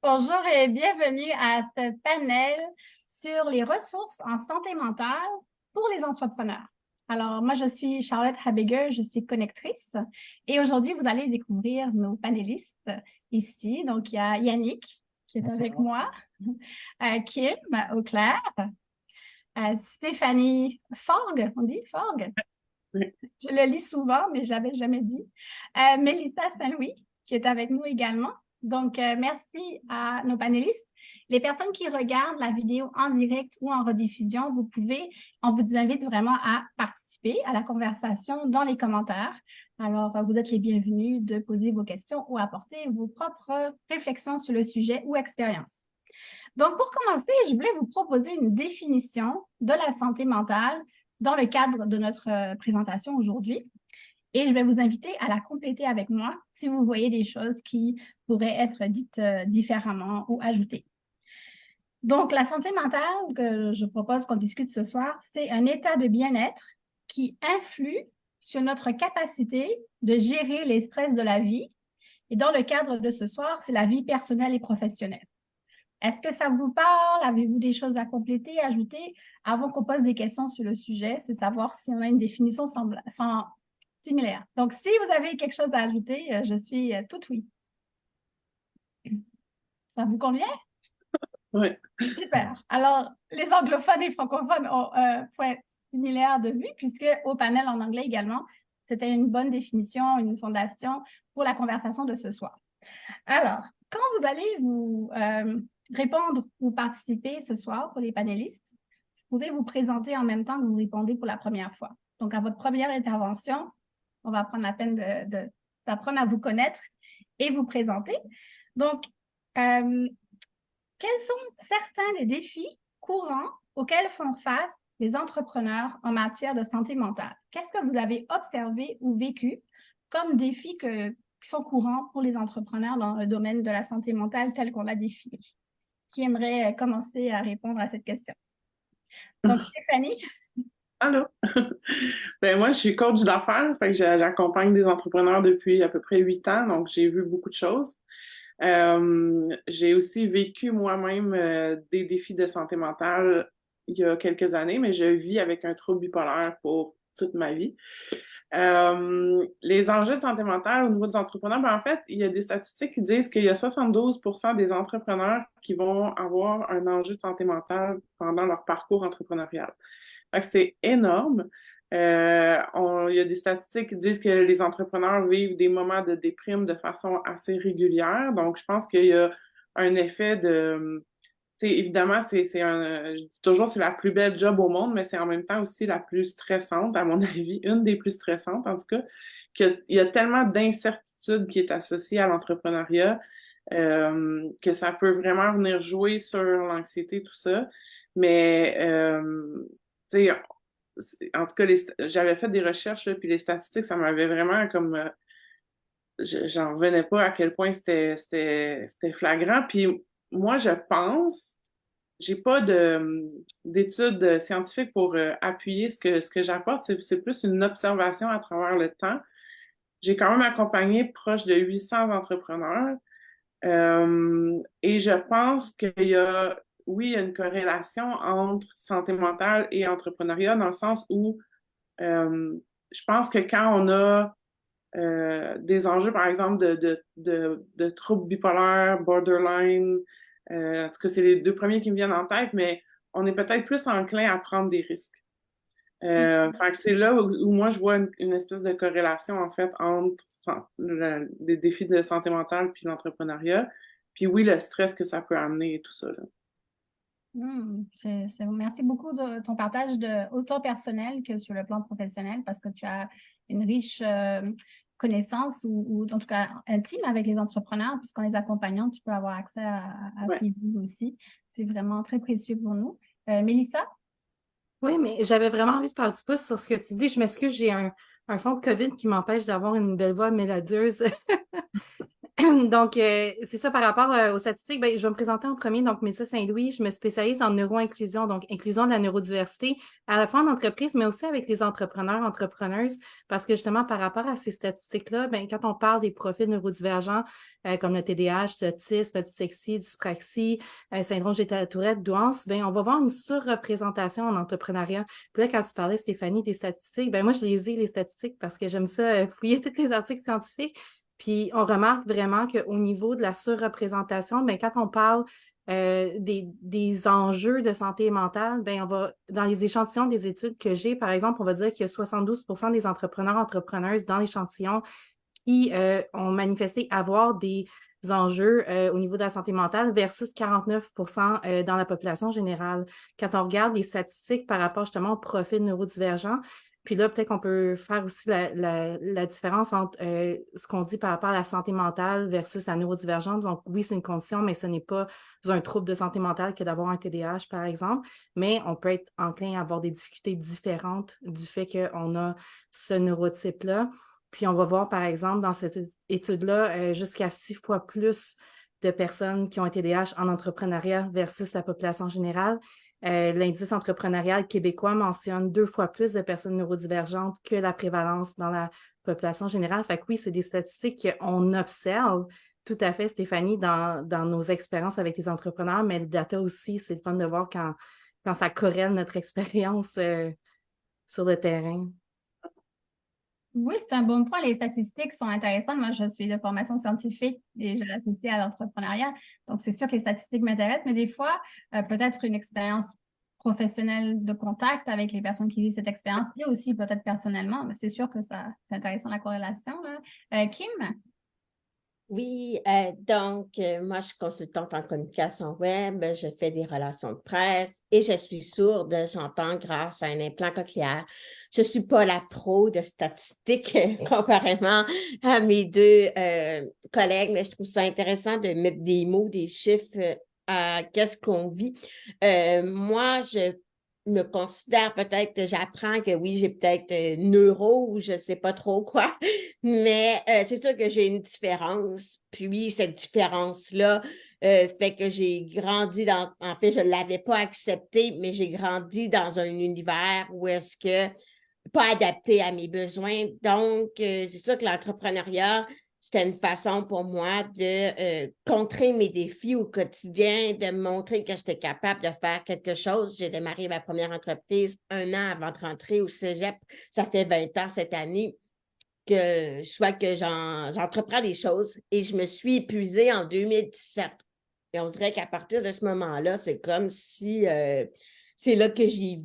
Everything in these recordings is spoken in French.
Bonjour et bienvenue à ce panel sur les ressources en santé mentale pour les entrepreneurs. Alors, moi, je suis Charlotte Habegger, je suis connectrice et aujourd'hui, vous allez découvrir nos panélistes ici. Donc, il y a Yannick qui est avec moi, Kim Auclair, Stéphanie Forgue, on dit Forgue? Oui. Je le lis souvent, mais je n'avais jamais dit. Mélissa Saint-Louis, qui est avec nous également. Donc, merci à nos panélistes. Les personnes qui regardent la vidéo en direct ou en rediffusion, on vous invite vraiment à participer à la conversation dans les commentaires. Alors, vous êtes les bienvenus de poser vos questions ou apporter vos propres réflexions sur le sujet ou expériences. Donc, pour commencer, je voulais vous proposer une définition de la santé mentale dans le cadre de notre présentation aujourd'hui. Et je vais vous inviter à la compléter avec moi si vous voyez des choses qui pourraient être dites différemment ou ajoutées. Donc, la santé mentale que je propose qu'on discute ce soir, c'est un état de bien-être qui influe sur notre capacité de gérer les stress de la vie. Et dans le cadre de ce soir, c'est la vie personnelle et professionnelle. Est-ce que ça vous parle? Avez-vous des choses à compléter, ajouter? Avant qu'on pose des questions sur le sujet, c'est savoir si on a une définition similaire. Donc, si vous avez quelque chose à ajouter, je suis toute oui. Ça vous convient? Oui. Super. Alors, les anglophones et francophones ont un point similaire de vue, puisque au panel en anglais également, c'était une bonne définition, une fondation pour la conversation de ce soir. Alors, quand vous allez vous répondre ou participer ce soir pour les panélistes, vous pouvez vous présenter en même temps que vous répondez pour la première fois. Donc, à votre première intervention, on va prendre la peine d'apprendre à vous connaître et vous présenter. Donc, quels sont certains des défis courants auxquels font face les entrepreneurs en matière de santé mentale? Qu'est-ce que vous avez observé ou vécu comme défis qui sont courants pour les entrepreneurs dans le domaine de la santé mentale tel qu'on l'a défini? Qui aimerait commencer à répondre à cette question? Donc, Stéphanie. Allô? Ben moi, je suis coach d'affaires, fait que j'accompagne des entrepreneurs depuis à peu près 8 ans, donc j'ai vu beaucoup de choses. J'ai aussi vécu moi-même des défis de santé mentale il y a quelques années, mais je vis avec un trouble bipolaire pour toute ma vie. Les enjeux de santé mentale au niveau des entrepreneurs, ben en fait, il y a des statistiques qui disent qu'il y a 72% des entrepreneurs qui vont avoir un enjeu de santé mentale pendant leur parcours entrepreneurial. Fait que c'est énorme. Il y a des statistiques qui disent que les entrepreneurs vivent des moments de déprime de façon assez régulière. Donc, je pense qu'il y a un effet de... évidemment, je dis toujours, c'est la plus belle job au monde, mais c'est en même temps aussi la plus stressante, à mon avis, une des plus stressantes, en tout cas, qu'il y a tellement d'incertitude qui est associée à l'entrepreneuriat, que ça peut vraiment venir jouer sur l'anxiété, tout ça. Mais, tu sais, en tout cas, j'avais fait des recherches, là, puis les statistiques, ça m'avait vraiment comme... j'en revenais pas à quel point c'était flagrant. Puis moi, je pense, j'ai pas d'études scientifiques pour appuyer ce que j'apporte. C'est plus une observation à travers le temps. J'ai quand même accompagné proche de 800 entrepreneurs. Et je pense qu'il y a, oui, il y a une corrélation entre santé mentale et entrepreneuriat dans le sens où euh, je pense que quand on a des enjeux, par exemple, de troubles bipolaires, borderline, en tout cas, c'est les deux premiers qui me viennent en tête, mais on est peut-être plus enclin à prendre des risques. Fait que c'est là où moi je vois une espèce de corrélation en fait entre les défis de santé mentale puis l'entrepreneuriat. Puis oui, le stress que ça peut amener et tout ça, là. Merci beaucoup de ton partage autant personnel que sur le plan professionnel parce que tu as une riche connaissance ou en tout cas intime avec les entrepreneurs puisqu'en les accompagnant, tu peux avoir accès à ce Ouais. qu'ils vivent aussi. C'est vraiment très précieux pour nous. Mélissa? Oui, mais j'avais vraiment envie de faire du pouce sur ce que tu dis. Je m'excuse, j'ai un fond de COVID qui m'empêche d'avoir une belle voix mélodieuse. Donc, c'est ça par rapport aux statistiques. Ben, je vais me présenter en premier. Donc, Mélissa Saint-Louis, je me spécialise en neuro-inclusion, donc inclusion de la neurodiversité, à la fois en entreprise, mais aussi avec les entrepreneurs, entrepreneuses, parce que justement, par rapport à ces statistiques-là, ben, quand on parle des profils neurodivergents, comme le TDAH, l'autisme, dyslexie, dyspraxie, syndrome Geta-Tourette, douance, ben, on va voir une surreprésentation en entrepreneuriat. Puis là, quand tu parlais, Stéphanie, des statistiques, ben, moi, je les ai, les statistiques, parce que j'aime ça, fouiller tous les articles scientifiques. Puis on remarque vraiment qu'au niveau de la surreprésentation, ben, quand on parle des enjeux de santé mentale, ben, on va, dans les échantillons des études que j'ai, par exemple, on va dire qu'il y a 72% des entrepreneurs, entrepreneuses dans l'échantillon qui ont manifesté avoir des enjeux au niveau de la santé mentale versus 49% dans la population générale. Quand on regarde les statistiques par rapport justement au profil neurodivergent, puis là, peut-être qu'on peut faire aussi la différence entre ce qu'on dit par rapport à la santé mentale versus la neurodivergence. Donc, oui, c'est une condition, mais ce n'est pas un trouble de santé mentale que d'avoir un TDAH, par exemple. Mais on peut être enclin à avoir des difficultés différentes du fait qu'on a ce neurotype-là. Puis on va voir, par exemple, dans cette étude-là, jusqu'à 6 fois plus de personnes qui ont un TDAH en entrepreneuriat versus la population générale. L'indice entrepreneurial québécois mentionne 2 fois plus de personnes neurodivergentes que la prévalence dans la population générale. Fait que oui, c'est des statistiques qu'on observe tout à fait, Stéphanie, dans nos expériences avec les entrepreneurs, mais le data aussi, c'est le fun de voir quand ça corrèle notre expérience sur le terrain. Oui, c'est un bon point. Les statistiques sont intéressantes. Moi, je suis de formation scientifique et je l'associe à l'entrepreneuriat. Donc, c'est sûr que les statistiques m'intéressent, mais des fois, peut-être une expérience professionnelle de contact avec les personnes qui vivent cette expérience et aussi peut-être personnellement, mais c'est sûr que ça, c'est intéressant la corrélation, là. Kim? Oui, moi, je suis consultante en communication web, je fais des relations de presse et je suis sourde, j'entends grâce à un implant cochléaire. Je ne suis pas la pro de statistiques comparément à mes deux collègues, mais je trouve ça intéressant de mettre des mots, des chiffres à qu'est-ce qu'on vit. Moi, je me considère peut-être que j'apprends que oui, j'ai peut-être neuro ou je ne sais pas trop quoi, mais c'est sûr que j'ai une différence. Puis cette différence-là fait que j'ai grandi dans... En fait, je ne l'avais pas accepté, mais j'ai grandi dans un univers où est-ce que pas adapté à mes besoins. Donc, c'est sûr que l'entrepreneuriat, c'était une façon pour moi de contrer mes défis au quotidien, de me montrer que j'étais capable de faire quelque chose. J'ai démarré ma première entreprise 1 an avant de rentrer au cégep. Ça fait 20 ans cette année que soit que j'entreprends des choses et je me suis épuisée en 2017. Et on dirait qu'à partir de ce moment-là, c'est comme si c'est là que j'ai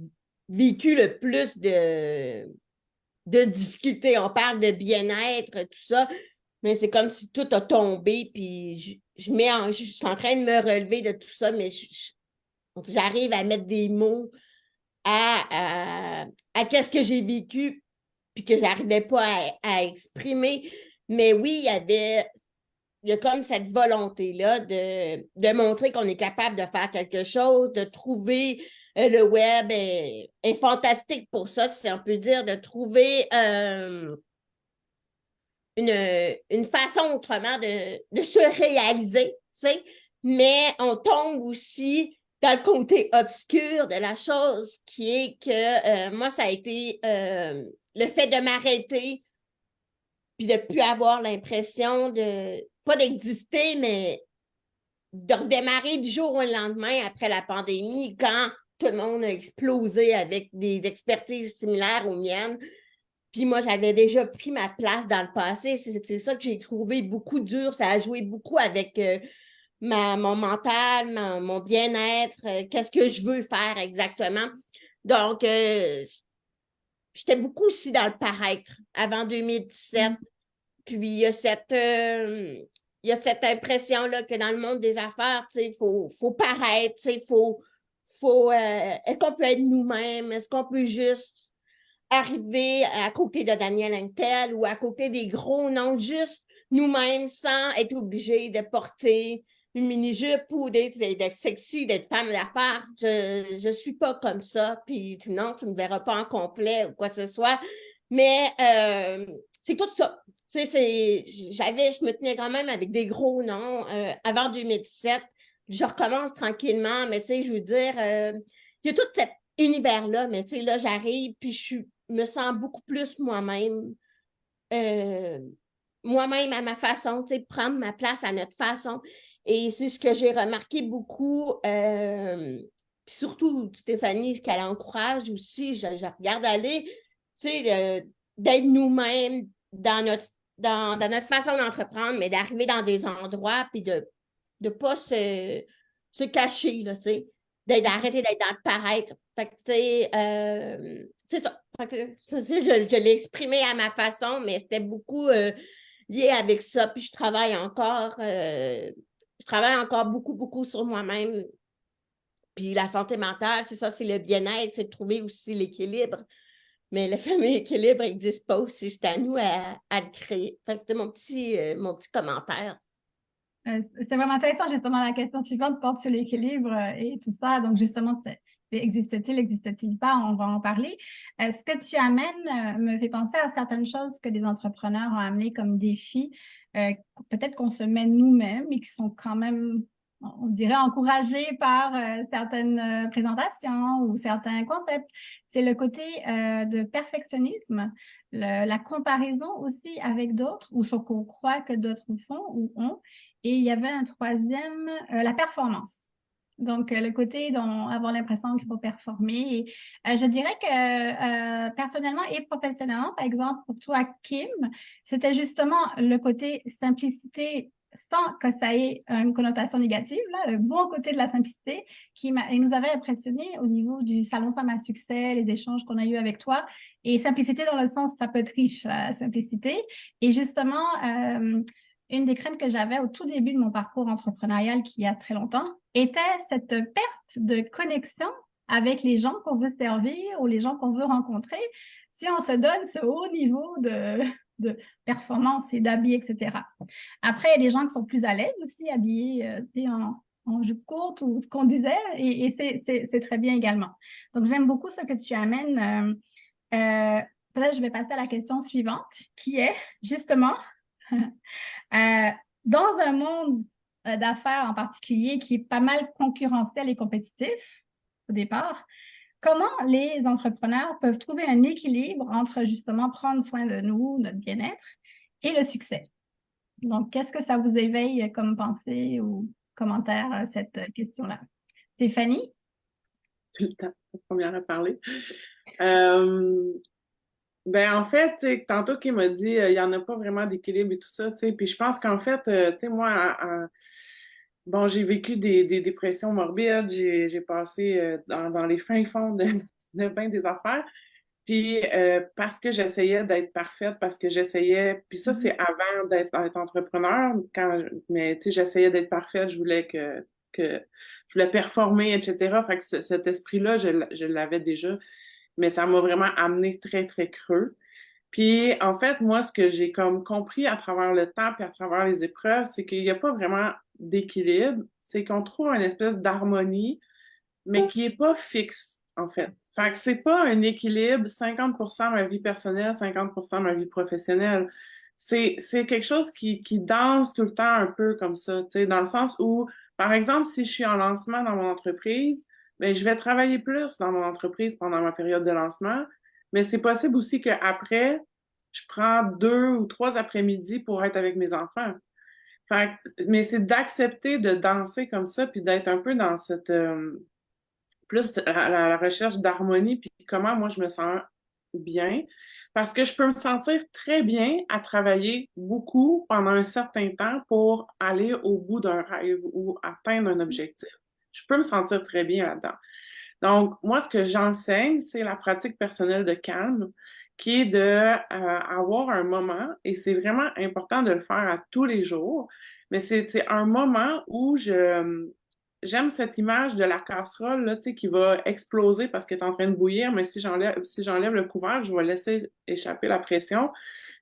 vécu le plus de difficultés. On parle de bien-être, tout ça, mais c'est comme si tout a tombé, puis je suis en train de me relever de tout ça, mais j'arrive à mettre des mots à qu'est-ce que j'ai vécu, puis que j'arrivais pas à exprimer. Mais oui, il y a comme cette volonté-là de montrer qu'on est capable de faire quelque chose, de trouver le web est fantastique pour ça, si on peut dire, de trouver une façon autrement de se réaliser, tu sais, mais on tombe aussi dans le côté obscur de la chose qui est que moi, ça a été le fait de m'arrêter puis de ne plus avoir l'impression pas d'exister, mais de redémarrer du jour au lendemain après la pandémie quand tout le monde a explosé avec des expertises similaires aux miennes. Puis moi, j'avais déjà pris ma place dans le passé. C'est ça que j'ai trouvé beaucoup dur. Ça a joué beaucoup avec mon mental, mon bien-être, qu'est-ce que je veux faire exactement. Donc, j'étais beaucoup aussi dans le paraître avant 2017. Puis il y a cette impression-là que dans le monde des affaires, il faut paraître, est-ce qu'on peut être nous-mêmes? Est-ce qu'on peut juste arriver à côté de Daniel Intel ou à côté des gros noms, juste nous-mêmes sans être obligés de porter une mini-jupe ou d'être sexy, d'être femme d'affaires. Je suis pas comme ça, puis non, tu me verras pas en complet ou quoi que ce soit. Mais c'est tout ça. Je me tenais quand même avec des gros noms avant 2017. Je recommence tranquillement, mais tu sais, je veux dire, il y a tout cet univers-là, mais tu sais, là, j'arrive, puis me sens beaucoup plus euh, moi-même à ma façon, tu sais, prendre ma place à notre façon. Et c'est ce que j'ai remarqué beaucoup. Puis surtout, Stéphanie, qu'elle encourage aussi, je regarde aller, tu sais, d'être nous-mêmes dans notre façon d'entreprendre, mais d'arriver dans des endroits, puis de ne pas se cacher, là, tu sais, d'arrêter d'être dans le paraître. Fait que, tu sais, c'est ça. Fait que, je l'ai exprimé à ma façon, mais c'était beaucoup lié avec ça. Puis je travaille encore beaucoup, beaucoup sur moi-même. Puis la santé mentale, c'est ça, c'est le bien-être, c'est de trouver aussi l'équilibre. Mais le fameux équilibre n'existe pas aussi, c'est à nous à le créer. Fait que c'est mon petit commentaire. C'est vraiment intéressant, justement, la question suivante porte sur l'équilibre et tout ça. Donc, justement, existe-t-il, existe-t-il pas? On va en parler. Ce que tu amènes me fait penser à certaines choses que des entrepreneurs ont amenées comme défis, peut-être qu'on se met nous-mêmes et qui sont quand même, on dirait, encouragés par certaines présentations ou certains concepts. C'est le côté de perfectionnisme, la comparaison aussi avec d'autres ou ce qu'on croit que d'autres font ou ont. Et il y avait un troisième, la performance. Donc, le côté avoir l'impression qu'il faut performer. Et, je dirais que personnellement et professionnellement, par exemple, pour toi, Kim, c'était justement le côté simplicité sans que ça ait une connotation négative, là, le bon côté de la simplicité qui nous avait impressionnés au niveau du Salon Femmes à succès, les échanges qu'on a eus avec toi. Et simplicité dans le sens, ça peut être riche, la simplicité. Et justement, une des craintes que j'avais au tout début de mon parcours entrepreneurial, qui y a très longtemps, était cette perte de connexion avec les gens qu'on veut servir ou les gens qu'on veut rencontrer si on se donne ce haut niveau de performance et d'habiller, etc. Après, il y a des gens qui sont plus à l'aise aussi, habillés en jupe courte ou ce qu'on disait, et c'est très bien également. Donc, j'aime beaucoup ce que tu amènes. Peut-être je vais passer à la question suivante, qui est justement dans un monde d'affaires en particulier qui est pas mal concurrentiel et compétitif au départ, comment les entrepreneurs peuvent trouver un équilibre entre justement prendre soin de nous, notre bien-être et le succès? Donc, qu'est-ce que ça vous éveille comme pensée ou commentaire à cette question-là? Stéphanie? C'est le temps, la première à parler. En fait, tantôt qu'il m'a dit il n'y en a pas vraiment d'équilibre et tout ça, puis je pense qu'en fait, moi, bon, j'ai vécu des dépressions morbides, j'ai passé dans les fins fonds de bien des affaires, puis parce que j'essayais d'être parfaite, parce que j'essayais, puis ça, c'est avant d'être entrepreneur, mais j'essayais d'être parfaite, je voulais je voulais performer, etc. Fait que cet esprit-là, je l'avais déjà, mais ça m'a vraiment amené très, très creux. Puis, en fait, moi, ce que j'ai comme compris à travers le temps puis à travers les épreuves, c'est qu'il n'y a pas vraiment d'équilibre. C'est qu'on trouve une espèce d'harmonie, mais qui est pas fixe, en fait. Fait que c'est pas un équilibre 50% ma vie personnelle, 50% ma vie professionnelle. C'est quelque chose qui danse tout le temps un peu comme ça, tu sais, dans le sens où, par exemple, si je suis en lancement dans mon entreprise, ben, je vais travailler plus dans mon entreprise pendant ma période de lancement, mais c'est possible aussi qu'après, je prends 2 ou 3 après-midi pour être avec mes enfants. Fait mais c'est d'accepter de danser comme ça, puis d'être un peu dans cette plus à la recherche d'harmonie, puis comment moi je me sens bien. Parce que je peux me sentir très bien à travailler beaucoup pendant un certain temps pour aller au bout d'un rêve ou atteindre un objectif. Je peux me sentir très bien là-dedans. Donc, moi, ce que j'enseigne, c'est la pratique personnelle de calme, qui est de avoir un moment, et c'est vraiment important de le faire à tous les jours, mais c'est un moment où j'aime cette image de la casserole là, tu sais, qui va exploser parce qu'elle est en train de bouillir, mais si j'enlève le couvercle, je vais laisser échapper la pression.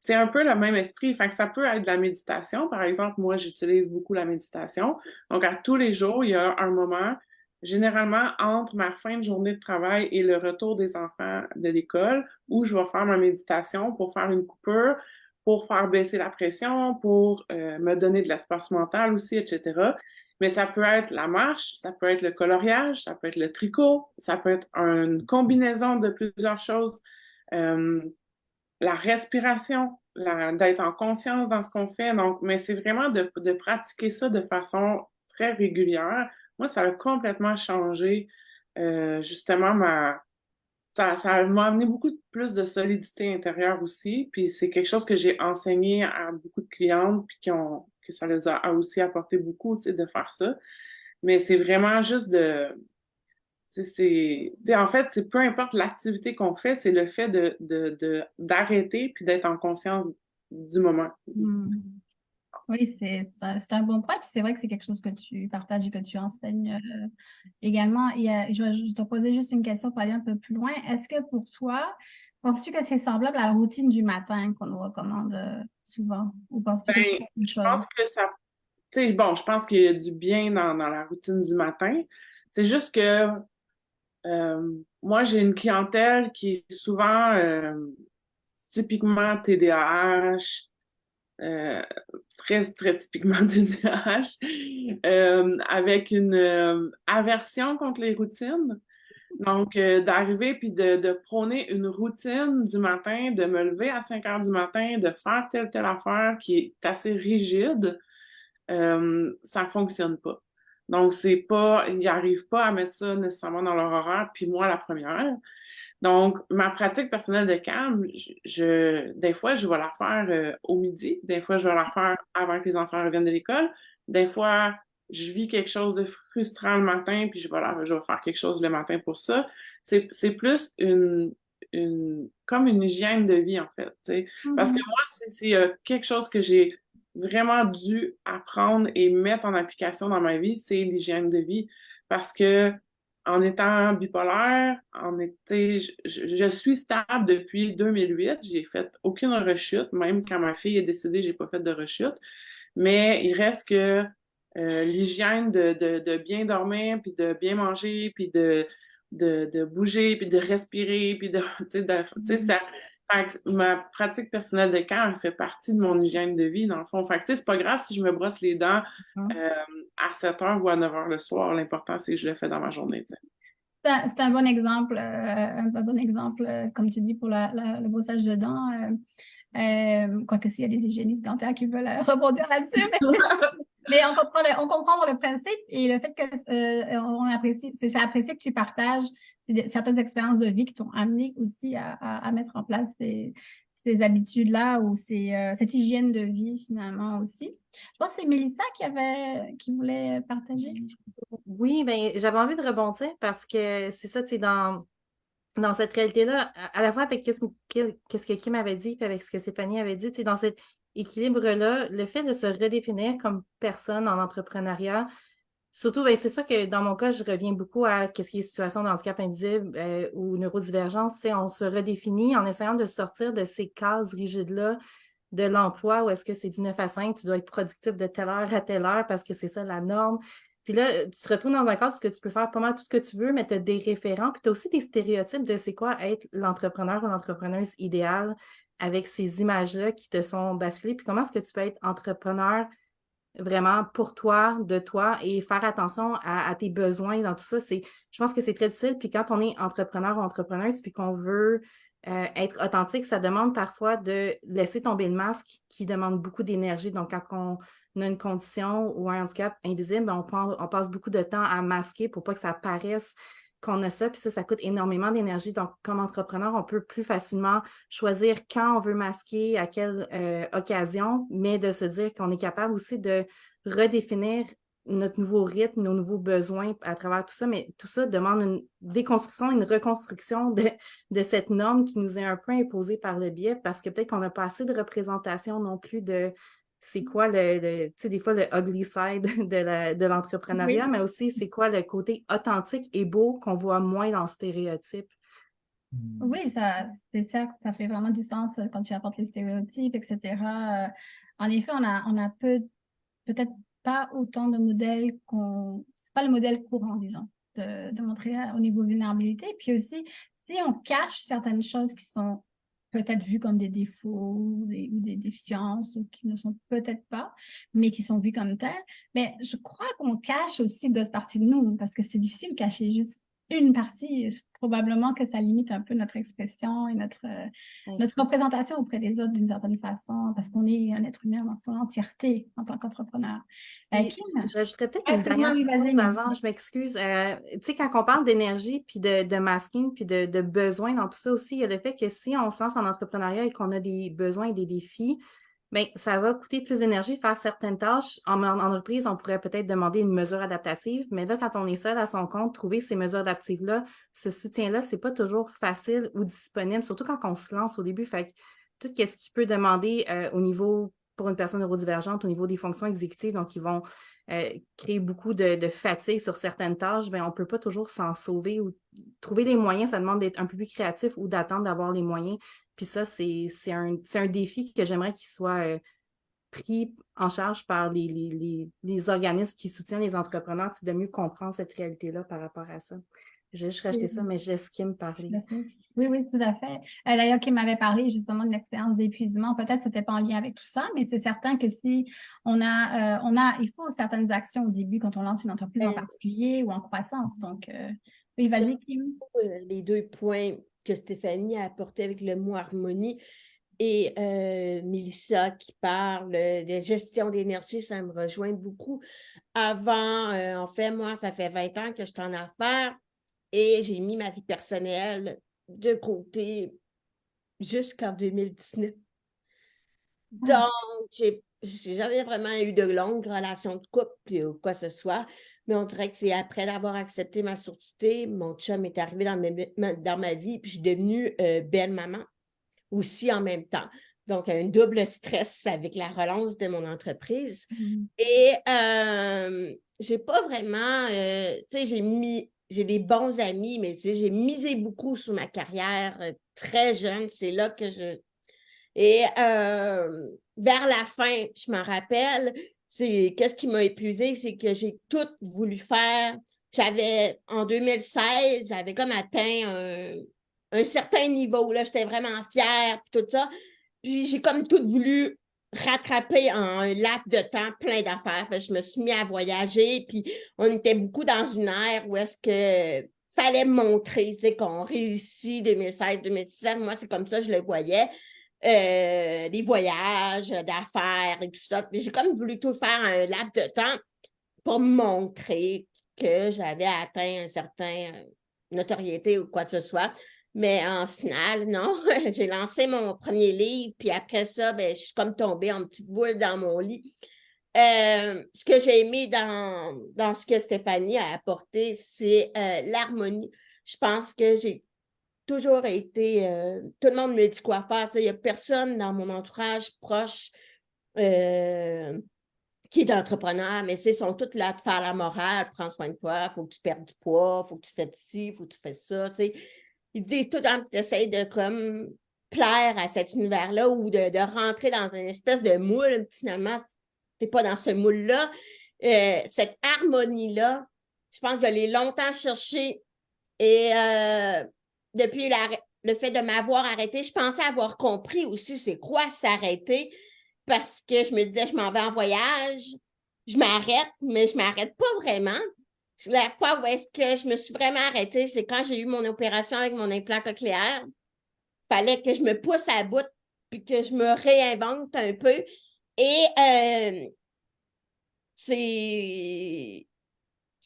C'est un peu le même esprit. Fait que ça peut être de la méditation. Par exemple, moi, j'utilise beaucoup la méditation. Donc, à tous les jours, il y a un moment généralement entre ma fin de journée de travail et le retour des enfants de l'école, où je vais faire ma méditation pour faire une coupure, pour faire baisser la pression, pour me donner de l'espace mental aussi, etc. Mais ça peut être la marche, ça peut être le coloriage, ça peut être le tricot, ça peut être une combinaison de plusieurs choses. Euh, la respiration, d'être en conscience dans ce qu'on fait. Donc, mais c'est vraiment de pratiquer ça de façon très régulière. Moi, ça a complètement changé justement ça m'a amené beaucoup plus de solidité intérieure aussi. Puis c'est quelque chose que j'ai enseigné à beaucoup de clientes puis que ça les a aussi apporté beaucoup, tu sais, de faire ça. Mais c'est vraiment juste en fait, c'est peu importe l'activité qu'on fait, c'est le fait d'arrêter puis d'être en conscience du moment. Hmm. Oui, c'est un bon point. Puis c'est vrai que c'est quelque chose que tu partages et que tu enseignes également. Je te posais juste une question pour aller un peu plus loin. Est-ce que pour toi, penses-tu que c'est semblable à la routine du matin qu'on nous recommande souvent? Ou penses-tu que c'est autre Je chose? pense que ça, tu sais, bon, je pense qu'il y a du bien dans la routine du matin. C'est juste que moi, j'ai une clientèle qui est souvent typiquement TDAH, euh, très typiquement TDAH, avec une aversion contre les routines. Donc, d'arriver puis de prôner une routine du matin, de me lever à 5 heures du matin, de faire telle affaire qui est assez rigide, ça fonctionne pas. Donc, c'est pas, ils n'arrivent pas à mettre ça nécessairement dans leur horaire, puis moi, la première. Donc, ma pratique personnelle de calme, des fois, je vais la faire au midi, des fois, je vais la faire avant que les enfants reviennent de l'école, des fois, je vis quelque chose de frustrant le matin, puis je vais faire quelque chose le matin pour ça. C'est plus comme une hygiène de vie, en fait, tu sais. Parce que Mhm. moi, c'est quelque chose que j'ai vraiment dû apprendre et mettre en application dans ma vie, c'est l'hygiène de vie. Parce que en étant bipolaire, je suis stable depuis 2008. J'ai fait aucune rechute. Même quand ma fille est décédée, j'ai pas fait de rechute. Mais il reste que l'hygiène de bien dormir, puis de bien manger, puis de bouger, puis de respirer, puis ça, fait que ma pratique personnelle de camp, elle fait partie de mon hygiène de vie, dans le fond. Fait que, c'est pas grave si je me brosse les dents euh, à 7 heures ou à 9 heures le soir. L'important, c'est que je le fais dans ma journée, tu sais. C'est un bon exemple, comme tu dis, pour le brossage de dents. Quoique s'il y a des hygiénistes dentaires qui veulent rebondir là-dessus, mais on comprend le principe et le fait que on apprécie, c'est apprécié que tu partages certaines expériences de vie qui t'ont amené aussi à mettre en place ces habitudes-là ou cette hygiène de vie finalement aussi. Je pense que c'est Mélissa qui voulait partager. Oui, ben j'avais envie de rebondir parce que c'est ça, tu sais, dans cette réalité-là, à la fois avec qu'est-ce que Kim avait dit, puis avec ce que Stéphanie avait dit, tu sais, dans cet équilibre-là, le fait de se redéfinir comme personne en entrepreneuriat, surtout, ben, c'est sûr que dans mon cas, je reviens beaucoup à qu'est-ce qui est situation de handicap invisible ou neurodivergence, tu sais, on se redéfinit en essayant de sortir de ces cases rigides-là de l'emploi où est-ce que c'est du 9 à 5, tu dois être productif de telle heure à telle heure parce que c'est ça la norme. Puis là, tu te retrouves dans un cadre où tu peux faire pas mal tout ce que tu veux, mais tu as des référents, puis tu as aussi des stéréotypes de c'est quoi être l'entrepreneur ou l'entrepreneuse idéale avec ces images-là qui te sont basculées. Puis comment est-ce que tu peux être entrepreneur vraiment pour toi, de toi, et faire attention à tes besoins dans tout ça. Je pense que c'est très difficile. Puis quand on est entrepreneur ou entrepreneuse, puis qu'on veut être authentique, ça demande parfois de laisser tomber le masque qui demande beaucoup d'énergie. Donc, quand on a une condition ou un handicap invisible, ben, on passe beaucoup de temps à masquer pour pas que ça paraisse qu'on a ça, puis ça coûte énormément d'énergie. Donc, comme entrepreneur, on peut plus facilement choisir quand on veut masquer, à quelle occasion, mais de se dire qu'on est capable aussi de redéfinir notre nouveau rythme, nos nouveaux besoins à travers tout ça, mais tout ça demande une déconstruction, une reconstruction de cette norme qui nous est un peu imposée par le biais, parce que peut-être qu'on n'a pas assez de représentation non plus de c'est quoi tu sais, des fois le ugly side de l'entrepreneuriat, Oui. mais aussi c'est quoi le côté authentique et beau qu'on voit moins dans le stéréotype. Oui, c'est ça, ça fait vraiment du sens quand tu apportes les stéréotypes, etc. En effet, on a peut-être pas autant de modèles c'est pas le modèle courant, disons, de montrer au niveau vulnérabilité. Puis aussi, si on cache certaines choses qui sont peut-être vus comme des défauts ou des déficiences ou qui ne sont peut-être pas, mais qui sont vus comme tels. Mais je crois qu'on cache aussi d'autres parties de nous parce que c'est difficile de cacher juste une partie. Probablement que ça limite un peu notre expression et notre représentation auprès des autres d'une certaine façon parce qu'on est un être humain dans son entièreté en tant qu'entrepreneur. Puis, Kim? j'ajouterais peut-être une Excuse-moi, dernière oui, petite vas-y, chose mais- avant, je m'excuse. Tu sais, quand on parle d'énergie, puis de masking, puis de besoins dans tout ça aussi, il y a le fait que si on se lance en entrepreneuriat et qu'on a des besoins et des défis, bien, ça va coûter plus d'énergie faire certaines tâches. En entreprise, on pourrait peut-être demander une mesure adaptative, mais là, quand on est seul à son compte, trouver ces mesures adaptatives-là, ce soutien-là, c'est pas toujours facile ou disponible, surtout quand on se lance au début. Fait que tout ce qui peut demander au niveau, pour une personne neurodivergente, au niveau des fonctions exécutives, donc ils vont créer beaucoup de fatigue sur certaines tâches, bien, on ne peut pas toujours s'en sauver ou trouver les moyens, ça demande d'être un peu plus créatif ou d'attendre d'avoir les moyens. Puis ça, c'est un défi que j'aimerais qu'il soit pris en charge par les organismes qui soutiennent les entrepreneurs, c'est de mieux comprendre cette réalité-là par rapport à ça. Je vais juste rajouter ça, mais je laisse Kim parler. Oui, oui, tout à fait. D'ailleurs, Kim m'avait parlé justement d'une expérience d'épuisement. Peut-être que ce n'était pas en lien avec tout ça, mais c'est certain que si il faut certaines actions au début quand on lance une entreprise en particulier ou en croissance. Donc, oui, vas-y, Kim. Les 2 points que Stéphanie a apportés avec le mot harmonie et Mélissa qui parle de gestion d'énergie, ça me rejoint beaucoup. Avant, en fait, moi, ça fait 20 ans que je suis en affaires et j'ai mis ma vie personnelle de côté jusqu'en 2019. Donc, j'ai jamais vraiment eu de longues relations de couple ou quoi que ce soit, mais on dirait que c'est après d'avoir accepté ma surdité, mon chum est arrivé dans ma vie, puis je suis devenue belle-maman aussi en même temps. Donc, un double stress avec la relance de mon entreprise. Et j'ai pas vraiment, tu sais, j'ai des bons amis, mais tu sais, j'ai misé beaucoup sur ma carrière très jeune. C'est là que Et vers la fin, je m'en rappelle, qu'est-ce qui m'a épuisée, c'est que j'ai tout voulu faire. En 2016, j'avais comme atteint un certain niveau. Là, j'étais vraiment fière, puis tout ça. Puis j'ai comme tout voulu rattraper en un laps de temps plein d'affaires. Je me suis mis à voyager, puis on était beaucoup dans une ère où est-ce que fallait montrer, tu sais, qu'on réussit 2016, 2017. Moi, c'est comme ça que je le voyais. Des voyages, d'affaires et tout ça. Puis j'ai comme voulu tout faire un laps de temps pour me montrer que j'avais atteint un certain notoriété ou quoi que ce soit. Mais en final, non, j'ai lancé mon premier livre, puis après ça, ben, je suis comme tombée en petite boule dans mon lit. Ce que j'ai aimé dans ce que Stéphanie a apporté, c'est l'harmonie. Je pense que j'ai toujours été... tout le monde me dit quoi faire. Il n'y a personne dans mon entourage proche qui est entrepreneur, mais ils sont tous là de faire la morale, prends soin de toi, il faut que tu perdes du poids, il faut que tu fasses ci, il faut que tu fasses ça. Ils disent tout le temps que tu essaies de comme plaire à cet univers-là ou de rentrer dans une espèce de moule. Finalement, tu n'es pas dans ce moule-là. Cette harmonie-là, je pense que je l'ai longtemps cherchée et depuis le fait de m'avoir arrêté, je pensais avoir compris aussi c'est quoi s'arrêter parce que je me disais, je m'en vais en voyage, je m'arrête, mais je ne m'arrête pas vraiment. La fois où est-ce que je me suis vraiment arrêtée, c'est quand j'ai eu mon opération avec mon implant cochléaire. Il fallait que je me pousse à bout puis que je me réinvente un peu. Et j'ai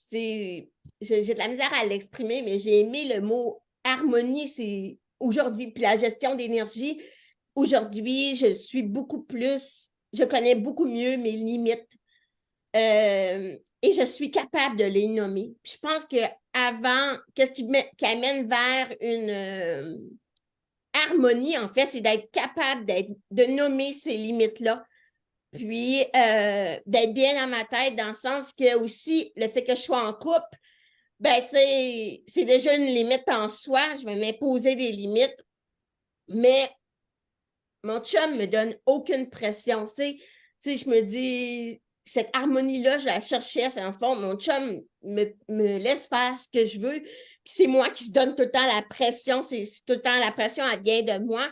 de la misère à l'exprimer, mais j'ai aimé le mot harmonie, c'est aujourd'hui, puis la gestion d'énergie. Aujourd'hui, je connais beaucoup mieux mes limites et je suis capable de les nommer. Puis je pense qu'avant, qu'est-ce qui amène vers une harmonie, en fait, c'est d'être capable de nommer ces limites-là. Puis, d'être bien dans ma tête, dans le sens que aussi, le fait que je sois en couple, ben, tu sais, c'est déjà une limite en soi. Je vais m'imposer des limites. Mais mon chum me donne aucune pression. Tu sais, je me dis, cette harmonie-là, je la cherchais, c'est en fond. Mon chum me laisse faire ce que je veux. Puis c'est moi qui se donne tout le temps la pression. C'est tout le temps la pression, elle vient de moi.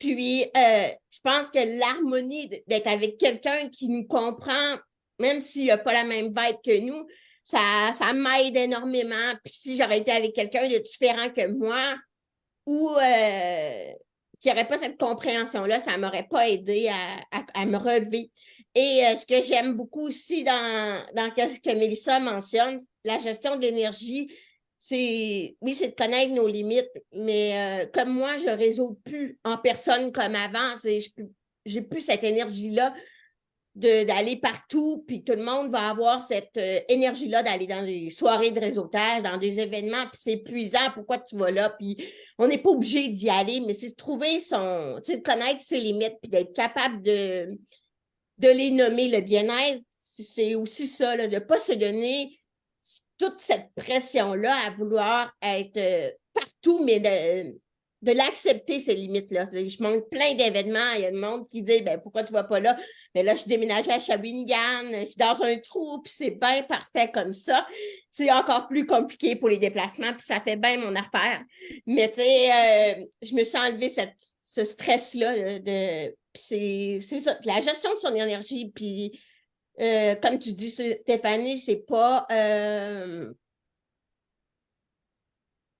Puis, je pense que l'harmonie d'être avec quelqu'un qui nous comprend, même s'il n'a pas la même vibe que nous, ça m'aide énormément. Puis si j'aurais été avec quelqu'un de différent que moi ou qui n'aurait pas cette compréhension-là, ça ne m'aurait pas aidé à me relever. Et ce que j'aime beaucoup aussi dans ce que Mélissa mentionne, la gestion de l'énergie, c'est de connaître nos limites, mais comme moi, je ne résous plus en personne comme avant, j'ai plus cette énergie-là d'aller partout, puis tout le monde va avoir cette énergie-là d'aller dans des soirées de réseautage, dans des événements, puis c'est épuisant, pourquoi tu vas là, puis on n'est pas obligé d'y aller, mais c'est de trouver de connaître ses limites, puis d'être capable de les nommer. Le bien-être, c'est aussi ça, là, de ne pas se donner toute cette pression-là à vouloir être partout, mais de l'accepter, ces limites-là. Je monte plein d'événements, il y a du monde qui dit pourquoi tu ne vas pas là? Mais là, je déménageais à Shawinigan, je suis dans un trou, puis c'est bien parfait comme ça. C'est encore plus compliqué pour les déplacements, puis ça fait bien mon affaire. Mais tu sais, je me suis enlevé ce stress-là puis c'est ça, la gestion de son énergie, puis comme tu dis, Stéphanie, c'est pas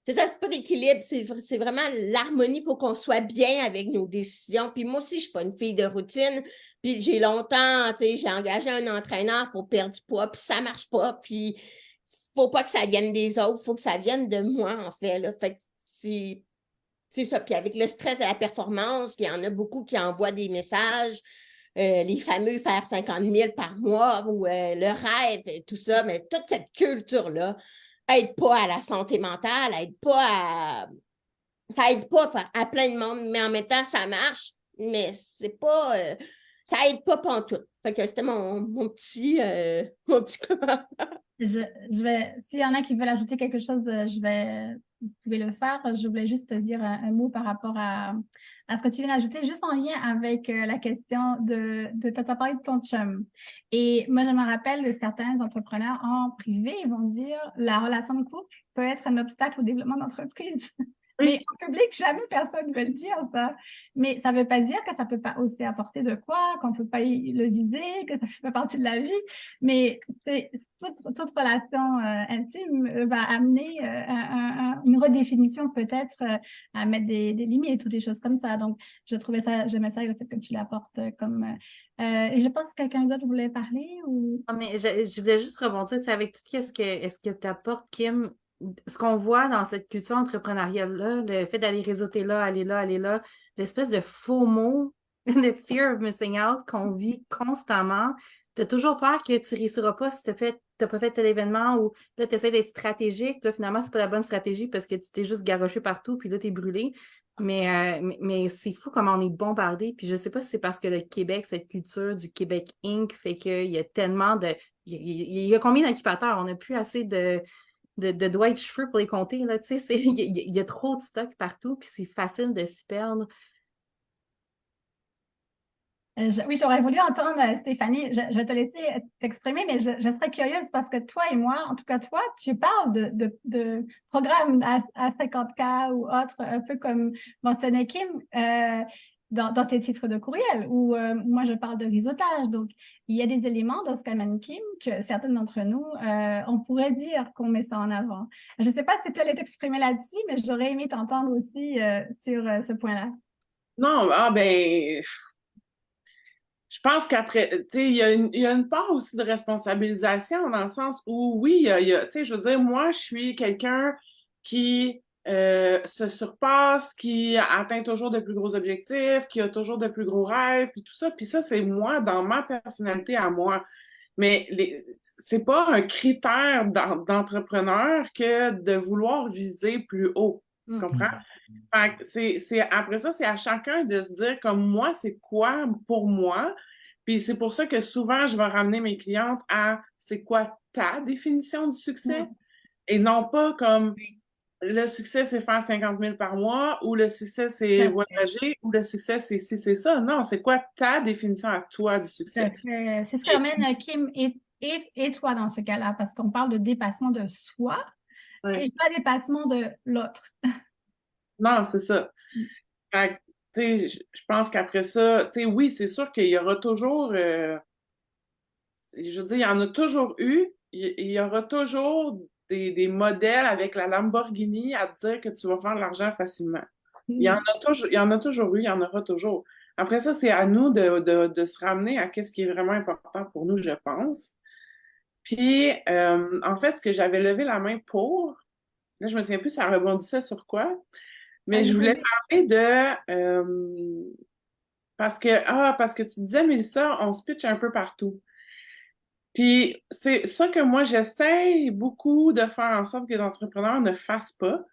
c'est ça, c'est pas d'équilibre, c'est vraiment l'harmonie, il faut qu'on soit bien avec nos décisions. Puis moi aussi, je suis pas une fille de routine, puis j'ai longtemps, tu sais, j'ai engagé un entraîneur pour perdre du poids, puis ça marche pas, puis faut pas que ça vienne des autres, faut que ça vienne de moi, en fait, là. Fait que c'est ça. Puis avec le stress de la performance, il y en a beaucoup qui envoient des messages, les fameux faire 50 000 par mois ou le rêve et tout ça, mais toute cette culture-là aide pas à la santé mentale, ça aide pas à plein de monde, mais en même temps, ça marche, mais c'est pas, ça aide pas pantoute. Fait que c'était mon petit commentaire. Je vais, s'il y en a qui veulent ajouter quelque chose, vous pouvez le faire. Je voulais juste te dire un mot par rapport à ce que tu viens d'ajouter, juste en lien avec la question t'as parlé de ton chum. Et moi, je me rappelle de certains entrepreneurs en privé, ils vont dire la relation de couple peut être un obstacle au développement d'entreprise. Mais en public, jamais personne ne veut le dire, ça. Mais ça ne veut pas dire que ça ne peut pas aussi apporter de quoi, qu'on ne peut pas le viser, que ça fait partie de la vie. Mais toute relation intime va amener une redéfinition peut-être à mettre des limites ou des choses comme ça. Donc, j'aimais ça le fait que tu l'apportes comme... et je pense que quelqu'un d'autre voulait parler ou... Ah, mais je voulais juste rebondir, tu sais, avec tout ce que tu apportes, Kim, ce qu'on voit dans cette culture entrepreneuriale-là, le fait d'aller réseauter là, aller là, l'espèce de FOMO, le fear of missing out qu'on vit constamment. Tu as toujours peur que tu ne réussiras pas si t'as pas fait tel événement ou là, tu essaies d'être stratégique. Là, finalement, c'est pas la bonne stratégie parce que tu t'es juste garoché partout puis là, tu es brûlé. Mais c'est fou comment on est bombardé. Puis je sais pas si c'est parce que le Québec, cette culture du Québec Inc. fait qu'il y a tellement de... Il y a combien d'incubateurs? On n'a plus assez de doigts de cheveux pour les compter, là, tu sais, il y a trop de stock partout, puis c'est facile de s'y perdre. Oui, j'aurais voulu entendre Stéphanie. Je vais te laisser t'exprimer, mais je serais curieuse parce que toi et moi, en tout cas toi, tu parles de programmes à 50K ou autres, un peu comme mentionnait Kim dans tes titres de courriel, où moi je parle de réseautage. Donc, il y a des éléments dans ce qu'amène Kim que certains d'entre nous, on pourrait dire qu'on met ça en avant. Je ne sais pas si tu allais t'exprimer là-dessus, mais j'aurais aimé t'entendre aussi sur ce point-là. Non, je pense qu'après, tu sais, il y a une part aussi de responsabilisation dans le sens où, oui, tu sais, je veux dire, moi, je suis quelqu'un qui se surpasse, qui atteint toujours de plus gros objectifs, qui a toujours de plus gros rêves, puis tout ça. Puis ça, c'est moi, dans ma personnalité à moi. Mais c'est pas un critère d'entrepreneur que de vouloir viser plus haut. Tu comprends? Fait que après ça, c'est à chacun de se dire comme moi, c'est quoi pour moi. Puis c'est pour ça que souvent, je vais ramener mes clientes à c'est quoi ta définition du succès et non pas comme le succès, c'est faire 50 000 par mois ou le succès, c'est voyager ou le succès, c'est si c'est ça. Non, c'est quoi ta définition à toi du succès? C'est ce qu'amène Kim et toi dans ce cas-là, parce qu'on parle de dépassement de soi Ouais. et pas dépassement de l'autre. Non, c'est ça. Fait que tu sais, je pense qu'après ça, tu sais, oui, c'est sûr qu'il y aura toujours, je veux dire, il y en a toujours eu, il y aura toujours des modèles avec la Lamborghini à te dire que tu vas faire de l'argent facilement. Il y en a toujours eu, il y en aura toujours. Après ça, c'est à nous de se ramener à qu'est-ce qui est vraiment important pour nous, je pense. Puis, en fait, ce que j'avais levé la main pour, là, je me souviens plus, ça rebondissait sur quoi, mais je voulais Allez-y. parler parce que tu disais, Mélissa, on se pitch un peu partout. Puis c'est ça que moi, j'essaye beaucoup de faire en sorte que les entrepreneurs ne fassent pas.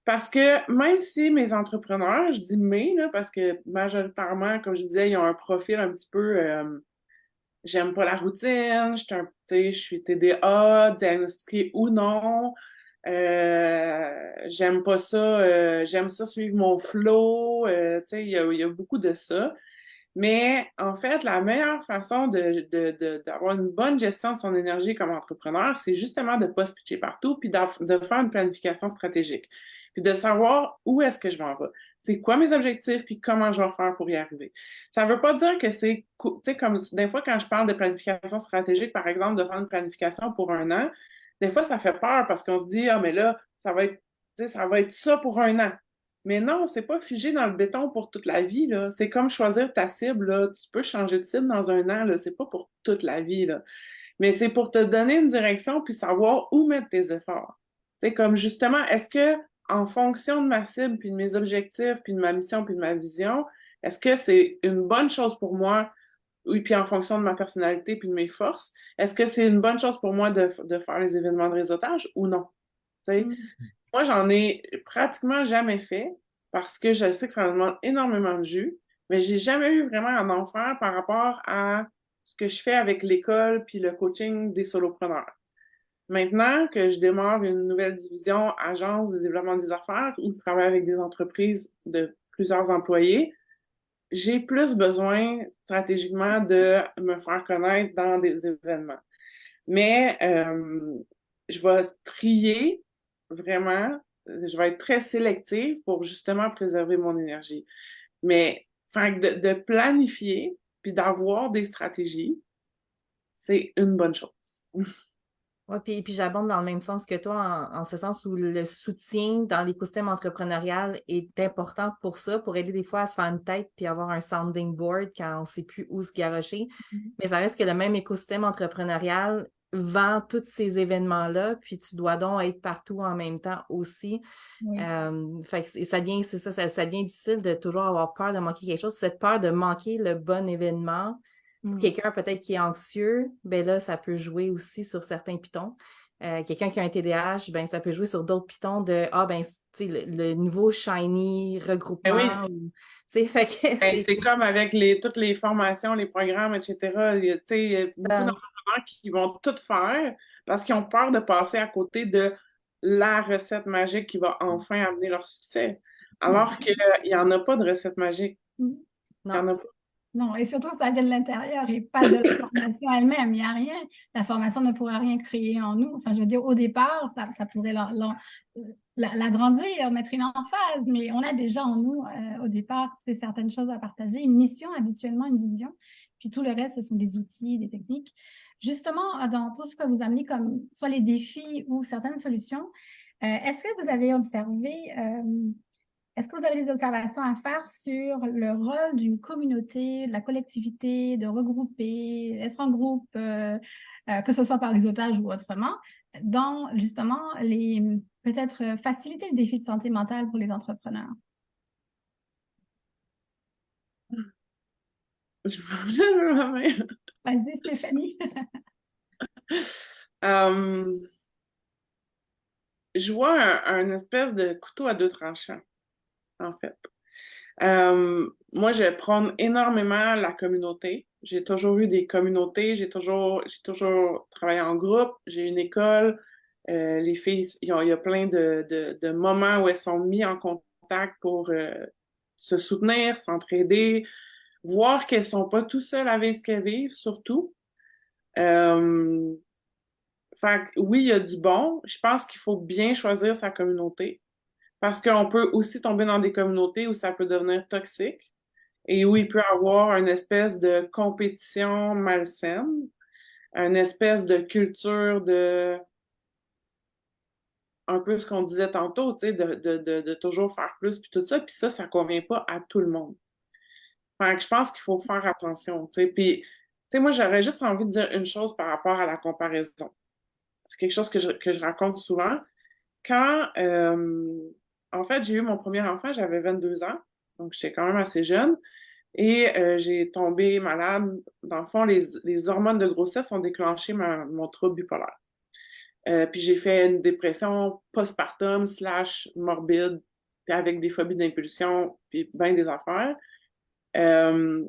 Parce que même si mes entrepreneurs, je dis mais, là, parce que majoritairement, comme je disais, ils ont un profil un petit peu j'aime pas la routine, tu sais, je suis TDA, diagnostiquée ou non. J'aime pas ça, j'aime ça suivre mon flow, tu sais, il y a beaucoup de ça. Mais en fait, la meilleure façon d'avoir une bonne gestion de son énergie comme entrepreneur, c'est justement de ne pas se pitcher partout, puis de faire une planification stratégique, puis de savoir où est-ce que je m'en vais. C'est quoi mes objectifs, puis comment je vais faire pour y arriver. Ça ne veut pas dire que tu sais, comme des fois quand je parle de planification stratégique, par exemple, de faire une planification pour un an, des fois ça fait peur parce qu'on se dit, ah, mais là, tu sais, ça va être ça pour un an. Mais non, c'est pas figé dans le béton pour toute la vie, là. C'est comme choisir ta cible, là. Tu peux changer de cible dans un an, là. C'est pas pour toute la vie, là. Mais c'est pour te donner une direction puis savoir où mettre tes efforts. C'est comme justement, est-ce que en fonction de ma cible puis de mes objectifs puis de ma mission puis de ma vision, est-ce que c'est une bonne chose pour moi? Oui, puis en fonction de ma personnalité puis de mes forces, est-ce que c'est une bonne chose pour moi de faire les événements de réseautage ou non? Tu sais? Mm. Moi, j'en ai pratiquement jamais fait parce que je sais que ça me demande énormément de jus, mais j'ai jamais eu vraiment à en faire par rapport à ce que je fais avec l'école puis le coaching des solopreneurs. Maintenant que je démarre une nouvelle division agence de développement des affaires où je travaille avec des entreprises de plusieurs employés, j'ai plus besoin stratégiquement de me faire connaître dans des événements. Mais je vais trier vraiment, je vais être très sélective pour justement préserver mon énergie. Mais fait que de planifier puis d'avoir des stratégies, c'est une bonne chose. Oui, puis j'abonde dans le même sens que toi, en ce sens où le soutien dans l'écosystème entrepreneurial est important pour ça, pour aider des fois à se faire une tête puis avoir un sounding board quand on ne sait plus où se garrocher. Mais ça reste que le même écosystème entrepreneurial vend tous ces événements-là, puis tu dois donc être partout en même temps aussi. Oui. Fait que ça devient, c'est ça, ça devient difficile de toujours avoir peur de manquer quelque chose. Cette peur de manquer le bon événement. Pour quelqu'un peut-être qui est anxieux, ben là, ça peut jouer aussi sur certains pitons. Quelqu'un qui a un TDAH, ben ça peut jouer sur d'autres pitons de ben tu sais, le nouveau shiny Ben oui, regroupement. Tu sais, fait que ben, c'est comme avec toutes les formations, les programmes, etc. Tu sais, il y a beaucoup ça. d'entrepreneurs qui vont tout faire parce qu'ils ont peur de passer à côté de la recette magique qui va enfin amener leur succès. Alors qu'il n'y en a pas de recette magique. Mm. Il y Non. en a pas. Non, et surtout, ça vient de l'intérieur et pas de la formation elle-même. Il n'y a rien. La formation ne pourra rien créer en nous. Enfin, je veux dire, au départ, ça pourrait l'agrandir, mettre une emphase, mais on a déjà en nous, au départ, c'est certaines choses à partager, une mission habituellement, une vision. Puis tout le reste, ce sont des outils, des techniques. Justement, dans tout ce que vous amenez comme soit les défis ou certaines solutions, est-ce que vous avez observé est-ce que vous avez des observations à faire sur le rôle d'une communauté, de la collectivité, de regrouper, être en groupe, que ce soit par réseautage ou autrement, dans justement les peut-être faciliter le défi de santé mentale pour les entrepreneurs? Je me lève la main. Vas-y, Stéphanie. Euh, je vois un espèce de couteau à deux tranchants, en fait. Moi, je prône énormément la communauté. J'ai toujours eu des communautés, j'ai toujours travaillé en groupe, j'ai une école. Les filles, il y a plein de moments où elles sont mises en contact pour se soutenir, s'entraider, voir qu'elles sont pas tout seules à vivre ce qu'elles vivent, surtout. Euh, Fait que oui, il y a du bon. Je pense qu'il faut bien choisir sa communauté. Parce qu'on peut aussi tomber dans des communautés où ça peut devenir toxique et où il peut y avoir une espèce de compétition malsaine, une espèce de culture de un peu ce qu'on disait tantôt, tu sais, de toujours faire plus, puis tout ça, puis ça convient pas à tout le monde. Fait que je pense qu'il faut faire attention, tu sais, puis, tu sais, moi, j'aurais juste envie de dire une chose par rapport à la comparaison. C'est quelque chose que je raconte souvent. Quand, en fait, j'ai eu mon premier enfant, j'avais 22 ans, donc j'étais quand même assez jeune, et j'ai tombé malade. Dans le fond, les hormones de grossesse ont déclenché mon trouble bipolaire. Puis j'ai fait une dépression postpartum / morbide, puis avec des phobies d'impulsion, puis bien des affaires. Euh,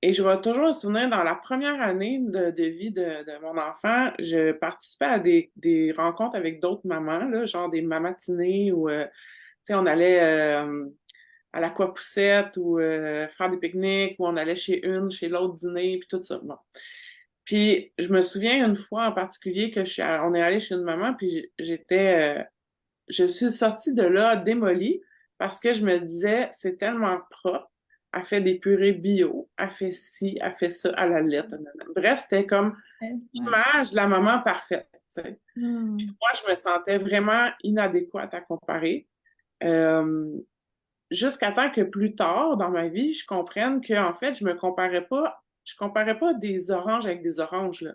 et je vais toujours me souvenir, dans la première année de vie de mon enfant, je participais à des rencontres avec d'autres mamans, là, genre des mamatinées où, tu sais, on allait à l'Aquapoussette ou faire des pique-niques, ou on allait chez une, chez l'autre dîner, puis tout ça. Bon. Puis je me souviens une fois en particulier que on est allé chez une maman, puis je suis sortie de là démolie parce que je me disais, c'est tellement propre. Elle fait des purées bio, elle fait ci, elle fait ça à la lettre. Bref, c'était comme Ouais. l'image de la maman parfaite, tu sais. Hmm. Moi, je me sentais vraiment inadéquate à comparer. Euh, Jusqu'à temps que plus tard dans ma vie, je comprenne que en fait, je comparais pas des oranges avec des oranges, là.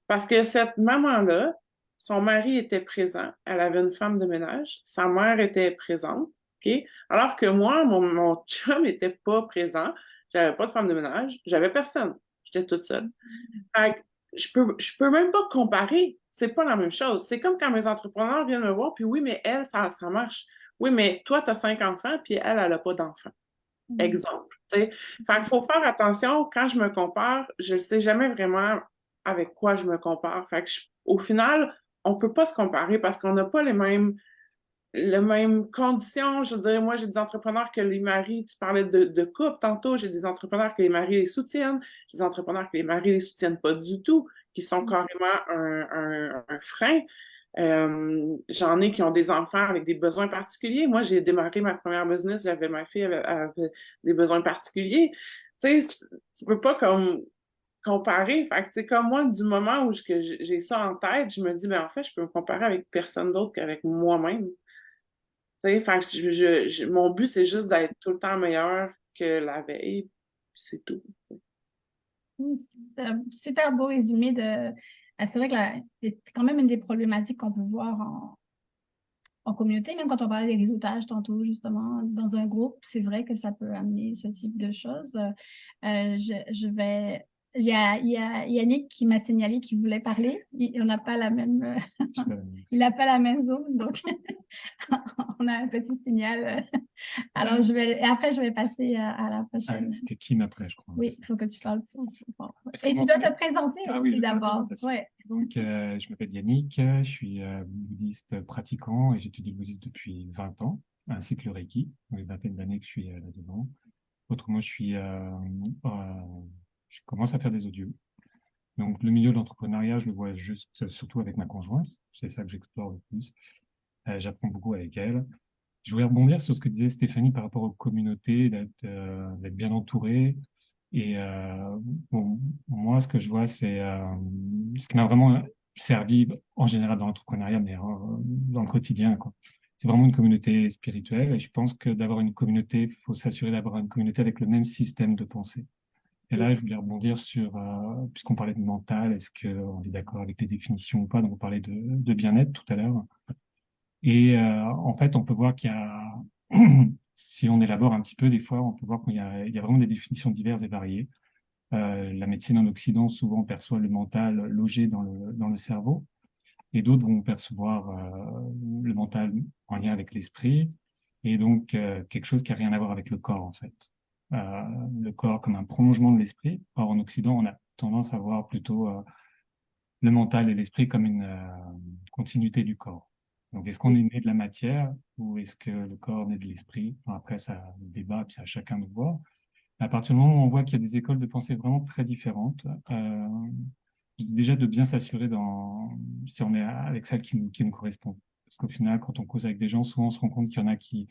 Parce que cette maman-là, son mari était présent, elle avait une femme de ménage, sa mère était présente, OK? Alors que moi, mon chum était pas présent, j'avais pas de femme de ménage, j'avais personne, j'étais toute seule. Fait que je peux même pas comparer, c'est pas la même chose. C'est comme quand mes entrepreneurs viennent me voir, puis oui, mais elle, ça marche. Oui, mais toi, tu as 5 enfants, puis elle a pas d'enfants. Hmm. Exemple, tu sais. Fait qu'il faut faire attention, quand je me compare, je sais jamais vraiment avec quoi je me compare. Fait que au final, on peut pas se comparer parce qu'on n'a pas les mêmes conditions. Je veux dire, moi, j'ai des entrepreneurs que les maris, tu parlais de couple tantôt, j'ai des entrepreneurs que les maris les soutiennent, j'ai des entrepreneurs que les maris les soutiennent pas du tout, qui sont carrément un frein. J'en ai qui ont des enfants avec des besoins particuliers. Moi, j'ai démarré ma première business, j'avais ma fille avec des besoins particuliers. Tu sais, tu peux pas comme comparer. Fait que, tu sais, comme moi, du moment où que j'ai ça en tête, je me dis, ben en fait, je peux me comparer avec personne d'autre qu'avec moi-même. Tu sais, fait que mon but, c'est juste d'être tout le temps meilleur que la veille, puis c'est tout. Hmm. C'est un super beau résumé de. C'est vrai que c'est quand même une des problématiques qu'on peut voir en communauté, même quand on parlait des réseautages tantôt, justement, dans un groupe, c'est vrai que ça peut amener ce type de choses. Je vais. Il y a Yannick qui m'a signalé qu'il voulait parler. On n'a pas la même. Il n'a pas la même zone, donc on a un petit signal. Alors, et après, je vais passer à la prochaine. C'était Kim après, je crois. Oui, il faut que tu parles. Est-ce Et que tu dois te présenter Ah aussi oui, d'abord. Ouais. Donc, je m'appelle Yannick, je suis bouddhiste pratiquant et j'étudie le bouddhisme depuis 20 ans, ainsi que le Reiki. Donc, une vingtaine d'années que je suis là-dedans. Autrement, je commence à faire des audios. Donc, le milieu de l'entrepreneuriat, je le vois juste surtout avec ma conjointe. C'est ça que j'explore le plus. J'apprends beaucoup avec elle. Je voulais rebondir sur ce que disait Stéphanie par rapport aux communautés, d'être bien entouré. Et bon, moi, ce que je vois, c'est ce qui m'a vraiment servi en général dans l'entrepreneuriat, mais dans le quotidien, quoi. C'est vraiment une communauté spirituelle. Et je pense que d'avoir une communauté, il faut s'assurer d'avoir une communauté avec le même système de pensée. Et là, je voulais rebondir sur, puisqu'on parlait de mental, est-ce qu'on est d'accord avec les définitions ou pas? Donc, on parlait de bien-être tout à l'heure. Et en fait, on peut voir qu'il y a, si on élabore un petit peu, des fois, on peut voir qu'il y a vraiment des définitions diverses et variées. La médecine en Occident souvent perçoit le mental logé dans le cerveau, et d'autres vont percevoir le mental en lien avec l'esprit, et donc quelque chose qui n'a rien à voir avec le corps, en fait. Le corps comme un prolongement de l'esprit. Or, en Occident, on a tendance à voir plutôt le mental et l'esprit comme une continuité du corps. Donc, est-ce qu'on est né de la matière ou est-ce que le corps naît de l'esprit? Enfin, après, ça débat, puis c'est à chacun de voir. À partir du moment où on voit qu'il y a des écoles de pensée vraiment très différentes, déjà de bien s'assurer si on est avec celle qui nous correspond. Parce qu'au final, quand on cause avec des gens, souvent on se rend compte qu'il y en a qui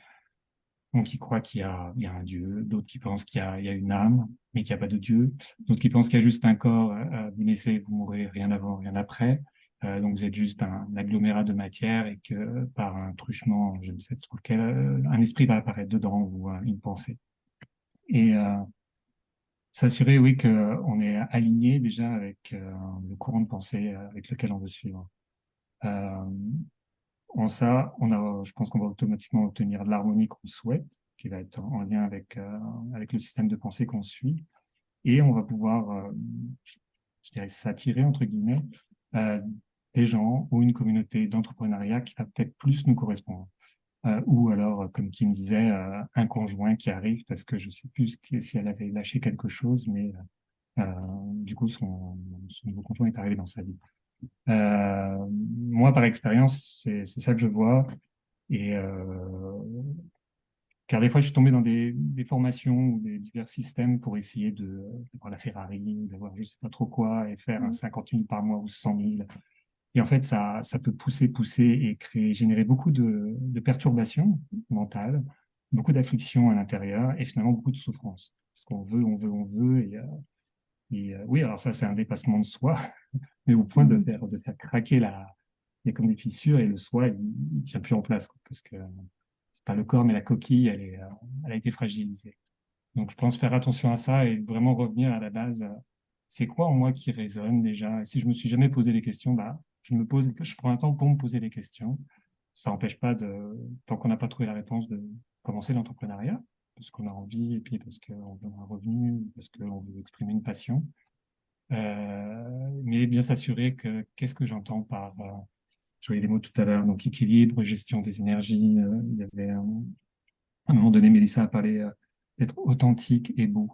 croient il y a un Dieu, d'autres qui pensent il y a une âme, mais qu'il n'y a pas de Dieu, d'autres qui pensent qu'il y a juste un corps, vous naissez, vous mourrez, rien avant, rien après. Donc vous êtes juste un agglomérat de matière et que par un truchement, je ne sais trop quel, un esprit va apparaître dedans ou une pensée. Et s'assurer, oui, qu'on est aligné déjà avec le courant de pensée avec lequel on veut suivre. En ça, je pense qu'on va automatiquement obtenir de l'harmonie qu'on souhaite, qui va être en lien avec le système de pensée qu'on suit. Et on va pouvoir, je dirais, s'attirer, entre guillemets, euh, des gens ou une communauté d'entrepreneuriat qui va peut-être plus nous correspondre. Ou alors, comme Kim disait, un conjoint qui arrive parce que je ne sais plus si elle avait lâché quelque chose, mais du coup, son nouveau conjoint est arrivé dans sa vie. Moi, par expérience, c'est ça que je vois. Et car des fois, je suis tombé dans des formations ou des divers systèmes pour essayer d'avoir la Ferrari, d'avoir je sais pas trop quoi, et faire un 50 000 par mois ou 100 000. Et en fait, ça peut pousser et générer beaucoup de perturbations mentales, beaucoup d'afflictions à l'intérieur et finalement beaucoup de souffrance. Parce qu'on veut, on veut, on veut. Et oui, alors ça, c'est un dépassement de soi, mais au point de faire craquer il y a comme des fissures et le soi, il tient plus en place, quoi, parce que c'est pas le corps, mais la coquille, elle a été fragilisée. Donc, je pense faire attention à ça et vraiment revenir à la base. C'est quoi en moi qui résonne déjà? Et si je me suis jamais posé les questions, bah, je prends un temps pour me poser les questions. Ça n'empêche pas tant qu'on n'a pas trouvé la réponse, de commencer l'entrepreneuriat, parce qu'on a envie et puis parce qu'on veut un revenu, parce qu'on veut exprimer une passion. Mais bien s'assurer que qu'est-ce que j'entends par, je voyais les mots tout à l'heure, donc équilibre, gestion des énergies. Il y avait à un moment donné, Mélissa a parlé d'être authentique et beau.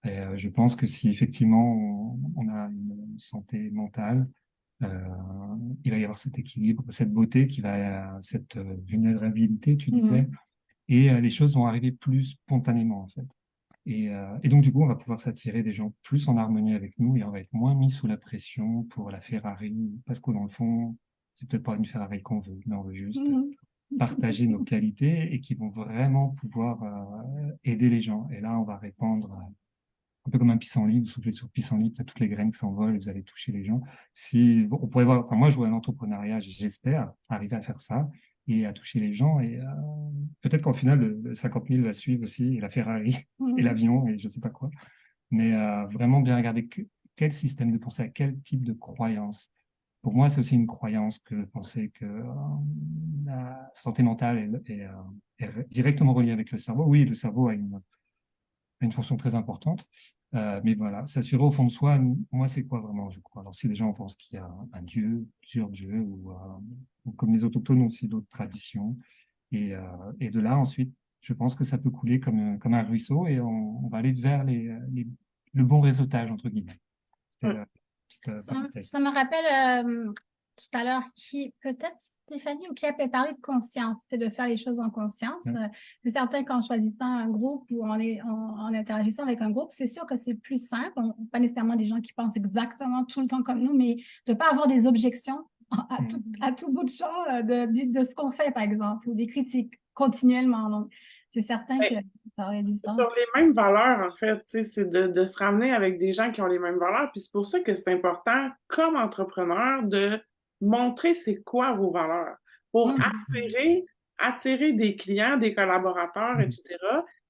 Et, je pense que si effectivement on a une santé mentale, euh, il va y avoir cet équilibre, cette beauté cette vulnérabilité, tu disais, et les choses vont arriver plus spontanément en fait. Et donc, du coup, on va pouvoir s'attirer des gens plus en harmonie avec nous et on va être moins mis sous la pression pour la Ferrari, parce que dans le fond, c'est peut-être pas une Ferrari qu'on veut, mais on veut juste partager nos qualités et qui vont vraiment pouvoir aider les gens. Et là, on va répandre, un peu comme un pissenlit, vous soufflez sur pissenlit, peut-être toutes les graines qui s'envolent, vous allez toucher les gens. Si, bon, on pourrait voir, enfin, moi, je vois l'entrepreneuriat, j'espère arriver à faire ça et à toucher les gens. Et peut-être qu'en final, le 50 000 va suivre aussi, et la Ferrari, et l'avion, et je ne sais pas quoi. Mais vraiment bien regarder quel système de pensée, à quel type de croyance. Pour moi, c'est aussi une croyance que de penser que la santé mentale est directement reliée avec le cerveau. Oui, le cerveau a une fonction très importante. Mais voilà, s'assurer au fond de soi, moi, c'est quoi vraiment, je crois. Alors, si les gens pensent qu'il y a un Dieu, plusieurs dieux, ou comme les autochtones aussi d'autres traditions, et de là, ensuite, je pense que ça peut couler comme un ruisseau et on va aller vers le bon réseautage, entre guillemets. C'était la petite parenthèse. Ça me rappelle tout à l'heure qui, peut-être Stéphanie, ou qui avait parlé de conscience, c'est de faire les choses en conscience. C'est certain qu'en choisissant un groupe ou en interagissant avec un groupe, c'est sûr que c'est plus simple. Pas nécessairement des gens qui pensent exactement tout le temps comme nous, mais de ne pas avoir des objections à tout bout de champ de ce qu'on fait, par exemple, ou des critiques continuellement. Donc, c'est certain que ça aurait du sens. Sur les mêmes valeurs, en fait, c'est de se ramener avec des gens qui ont les mêmes valeurs. Puis c'est pour ça que c'est important, comme entrepreneur, de montrer c'est quoi vos valeurs pour attirer des clients, des collaborateurs, etc.,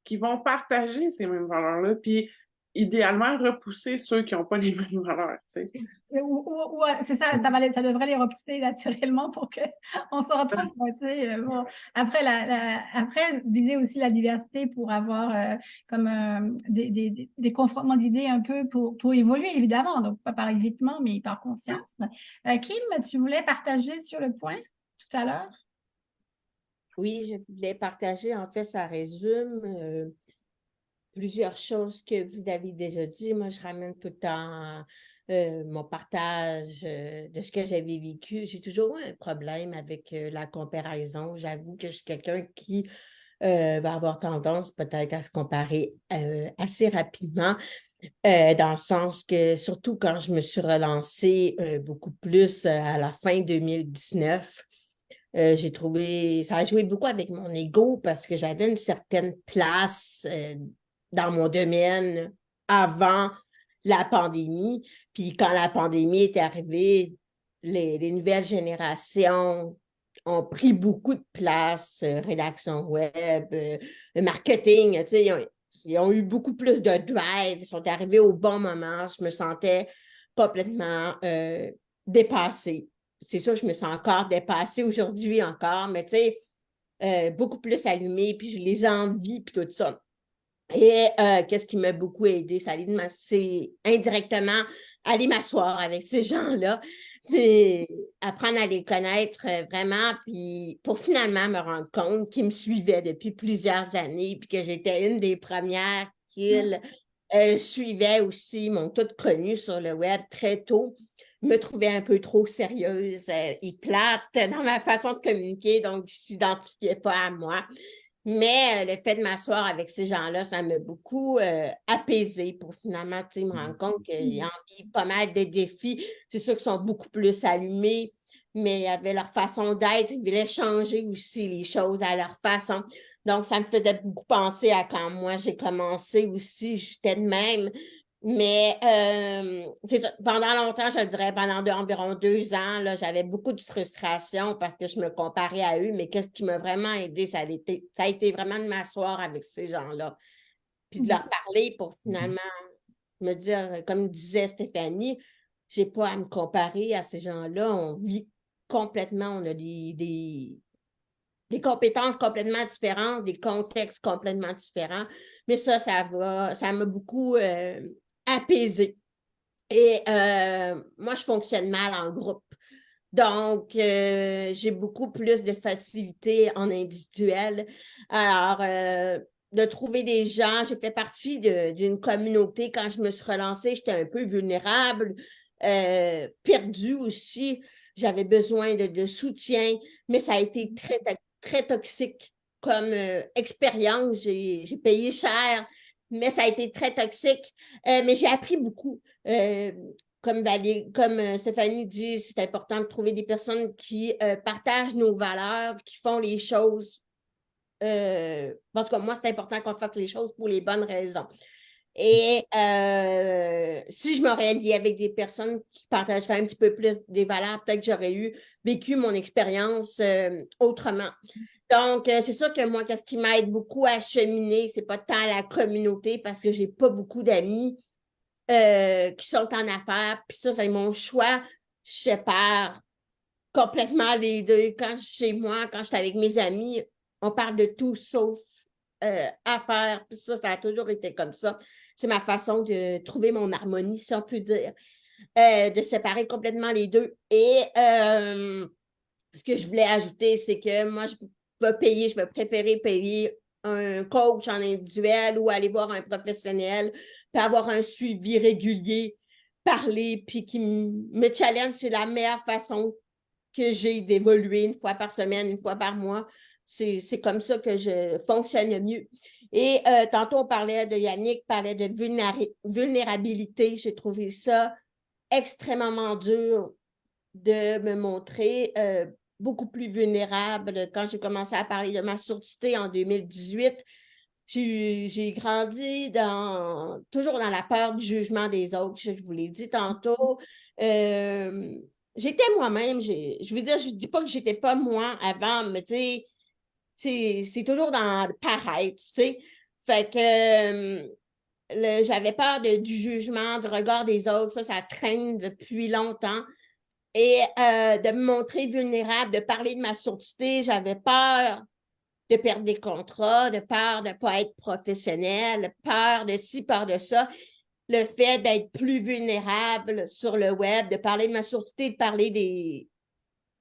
qui vont partager ces mêmes valeurs-là. Puis idéalement, repousser ceux qui n'ont pas les mêmes valeurs, tu sais. C'est ça, ça devrait les repousser naturellement pour qu'on se retrouve. Bon. Après, viser aussi la diversité pour avoir comme des confrontements d'idées un peu pour évoluer, évidemment. Donc, pas par évitement, mais par conscience. Kim, tu voulais partager sur le point tout à l'heure? Oui, je voulais partager. En fait, ça résume plusieurs choses que vous avez déjà dit. Moi, je ramène tout le temps mon partage de ce que j'avais vécu. J'ai toujours eu un problème avec la comparaison. J'avoue que je suis quelqu'un qui va avoir tendance peut-être à se comparer assez rapidement, dans le sens que, surtout quand je me suis relancée beaucoup plus à la fin 2019, J'ai trouvé, ça a joué beaucoup avec mon ego parce que j'avais une certaine place dans mon domaine avant la pandémie. Puis quand la pandémie est arrivée, les nouvelles générations ont pris beaucoup de place, rédaction web, marketing, tu sais, ils ont eu beaucoup plus de drive, ils sont arrivés au bon moment. Je me sentais complètement dépassée. C'est sûr que je me sens encore dépassée aujourd'hui encore, mais tu sais, beaucoup plus allumée, puis je les envie, puis tout ça. Et qu'est-ce qui m'a beaucoup aidé? C'est indirectement aller m'asseoir avec ces gens-là, puis apprendre à les connaître vraiment, puis pour finalement me rendre compte qu'ils me suivaient depuis plusieurs années, puis que j'étais une des premières qu'ils suivaient aussi, m'ont toutes connue sur le web très tôt, me trouvaient un peu trop sérieuse et plate dans ma façon de communiquer, donc ils ne s'identifiaient pas à moi. Mais le fait de m'asseoir avec ces gens-là, ça m'a beaucoup apaisée pour finalement me rendre compte qu'ils ont eu pas mal de défis. C'est sûr qu'ils sont beaucoup plus allumés, mais ils avaient leur façon d'être. Ils voulaient changer aussi les choses à leur façon. Donc, ça me faisait beaucoup penser à quand moi j'ai commencé aussi, j'étais de même. Mais pendant longtemps, je dirais pendant environ 2 ans, là, j'avais beaucoup de frustration parce que je me comparais à eux. Mais qu'est-ce qui m'a vraiment aidé, ça a été vraiment de m'asseoir avec ces gens-là, puis de leur parler pour finalement me dire, comme disait Stéphanie, j'ai pas à me comparer à ces gens-là. On vit complètement, on a des compétences complètement différentes, des contextes complètement différents. Mais ça m'a beaucoup apaisée. Et moi, je fonctionne mal en groupe. Donc, j'ai beaucoup plus de facilité en individuel. Alors, de trouver des gens, j'ai fait partie d'une communauté. Quand je me suis relancée, j'étais un peu vulnérable, perdue aussi. J'avais besoin de soutien, mais ça a été très, très toxique comme expérience. J'ai payé cher, mais ça a été très toxique. Mais j'ai appris beaucoup. Comme Stéphanie dit, c'est important de trouver des personnes qui partagent nos valeurs, qui font les choses. Parce que moi, c'est important qu'on fasse les choses pour les bonnes raisons. Et si je m'aurais liée avec des personnes qui partageraient un petit peu plus des valeurs, peut-être que j'aurais vécu mon expérience autrement. Donc, c'est sûr que moi, qu'est-ce qui m'aide beaucoup à cheminer, c'est pas tant la communauté parce que j'ai pas beaucoup d'amis qui sont en affaires. Puis ça, c'est mon choix. Je sépare complètement les deux. Quand je suis chez moi, quand je suis avec mes amis, on parle de tout sauf affaires. Puis ça a toujours été comme ça. C'est ma façon de trouver mon harmonie, si on peut dire, de séparer complètement les deux. Et ce que je voulais ajouter, c'est que moi, je vais préférer payer un coach en individuel ou aller voir un professionnel, puis avoir un suivi régulier, parler, puis qui me challenge. C'est la meilleure façon que j'ai d'évoluer 1 fois par semaine, 1 fois par mois. C'est comme ça que je fonctionne le mieux. Et tantôt, Yannick parlait de vulnérabilité. J'ai trouvé ça extrêmement dur de me montrer beaucoup plus vulnérable. Quand j'ai commencé à parler de ma surdité en 2018, j'ai grandi toujours dans la peur du jugement des autres. Je vous l'ai dit tantôt. J'étais moi-même. Je veux dire, je ne dis pas que je n'étais pas moi avant, mais tu sais, c'est toujours dans le paraître, tu sais. Fait que j'avais peur du jugement, du regard des autres. Ça traîne depuis longtemps. Et de me montrer vulnérable, de parler de ma surdité, j'avais peur de perdre des contrats, de peur de ne pas être professionnelle, peur de ci, peur de ça. Le fait d'être plus vulnérable sur le web, de parler de ma surdité,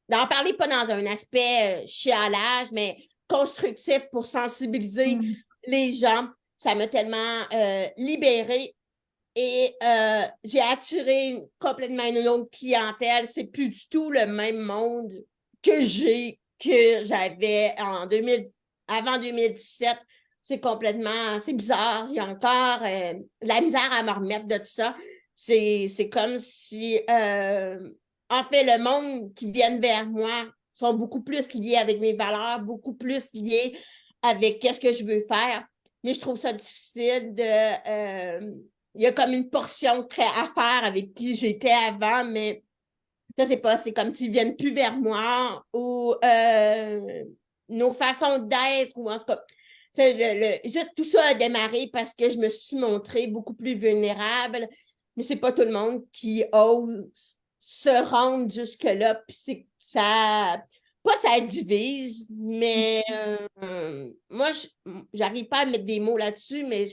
d'en parler pas dans un aspect chialage, mais constructif pour sensibiliser les gens, ça m'a tellement libérée. Et j'ai attiré complètement une autre clientèle. C'est plus du tout le même monde que j'avais avant 2017. C'est bizarre. Il y a encore la misère à me remettre de tout ça. C'est comme si, en fait, le monde qui vient vers moi sont beaucoup plus liées avec mes valeurs, beaucoup plus liées avec qu'est-ce que je veux faire. Mais je trouve ça difficile de... il y a comme une portion très à faire avec qui j'étais avant, mais ça, c'est comme s'ils viennent plus vers moi ou nos façons d'être, ou en tout cas, juste tout ça a démarré parce que je me suis montrée beaucoup plus vulnérable, mais c'est pas tout le monde qui ose se rendre jusque-là, puis ça, pas ça divise, mais moi, j'arrive pas à mettre des mots là-dessus, mais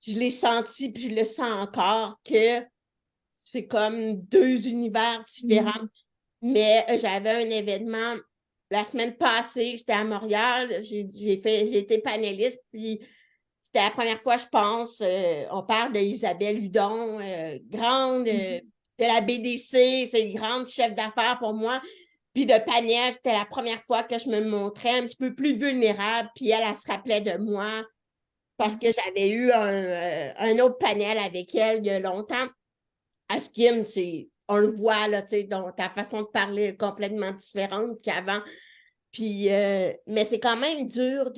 je l'ai senti, puis je le sens encore, que c'est comme deux univers différents. Mais j'avais un événement la semaine passée, j'étais à Montréal, j'ai été panéliste, puis c'était la première fois, je pense, on parle d'Isabelle Hudon, grande de la BDC, c'est une grande chef d'affaires pour moi. Puis de panel, c'était la première fois que je me montrais un petit peu plus vulnérable, puis elle se rappelait de moi parce que j'avais eu un autre panel avec elle il y a longtemps. À Skim, on le voit, là, donc ta façon de parler est complètement différente qu'avant. Puis, mais c'est quand même dur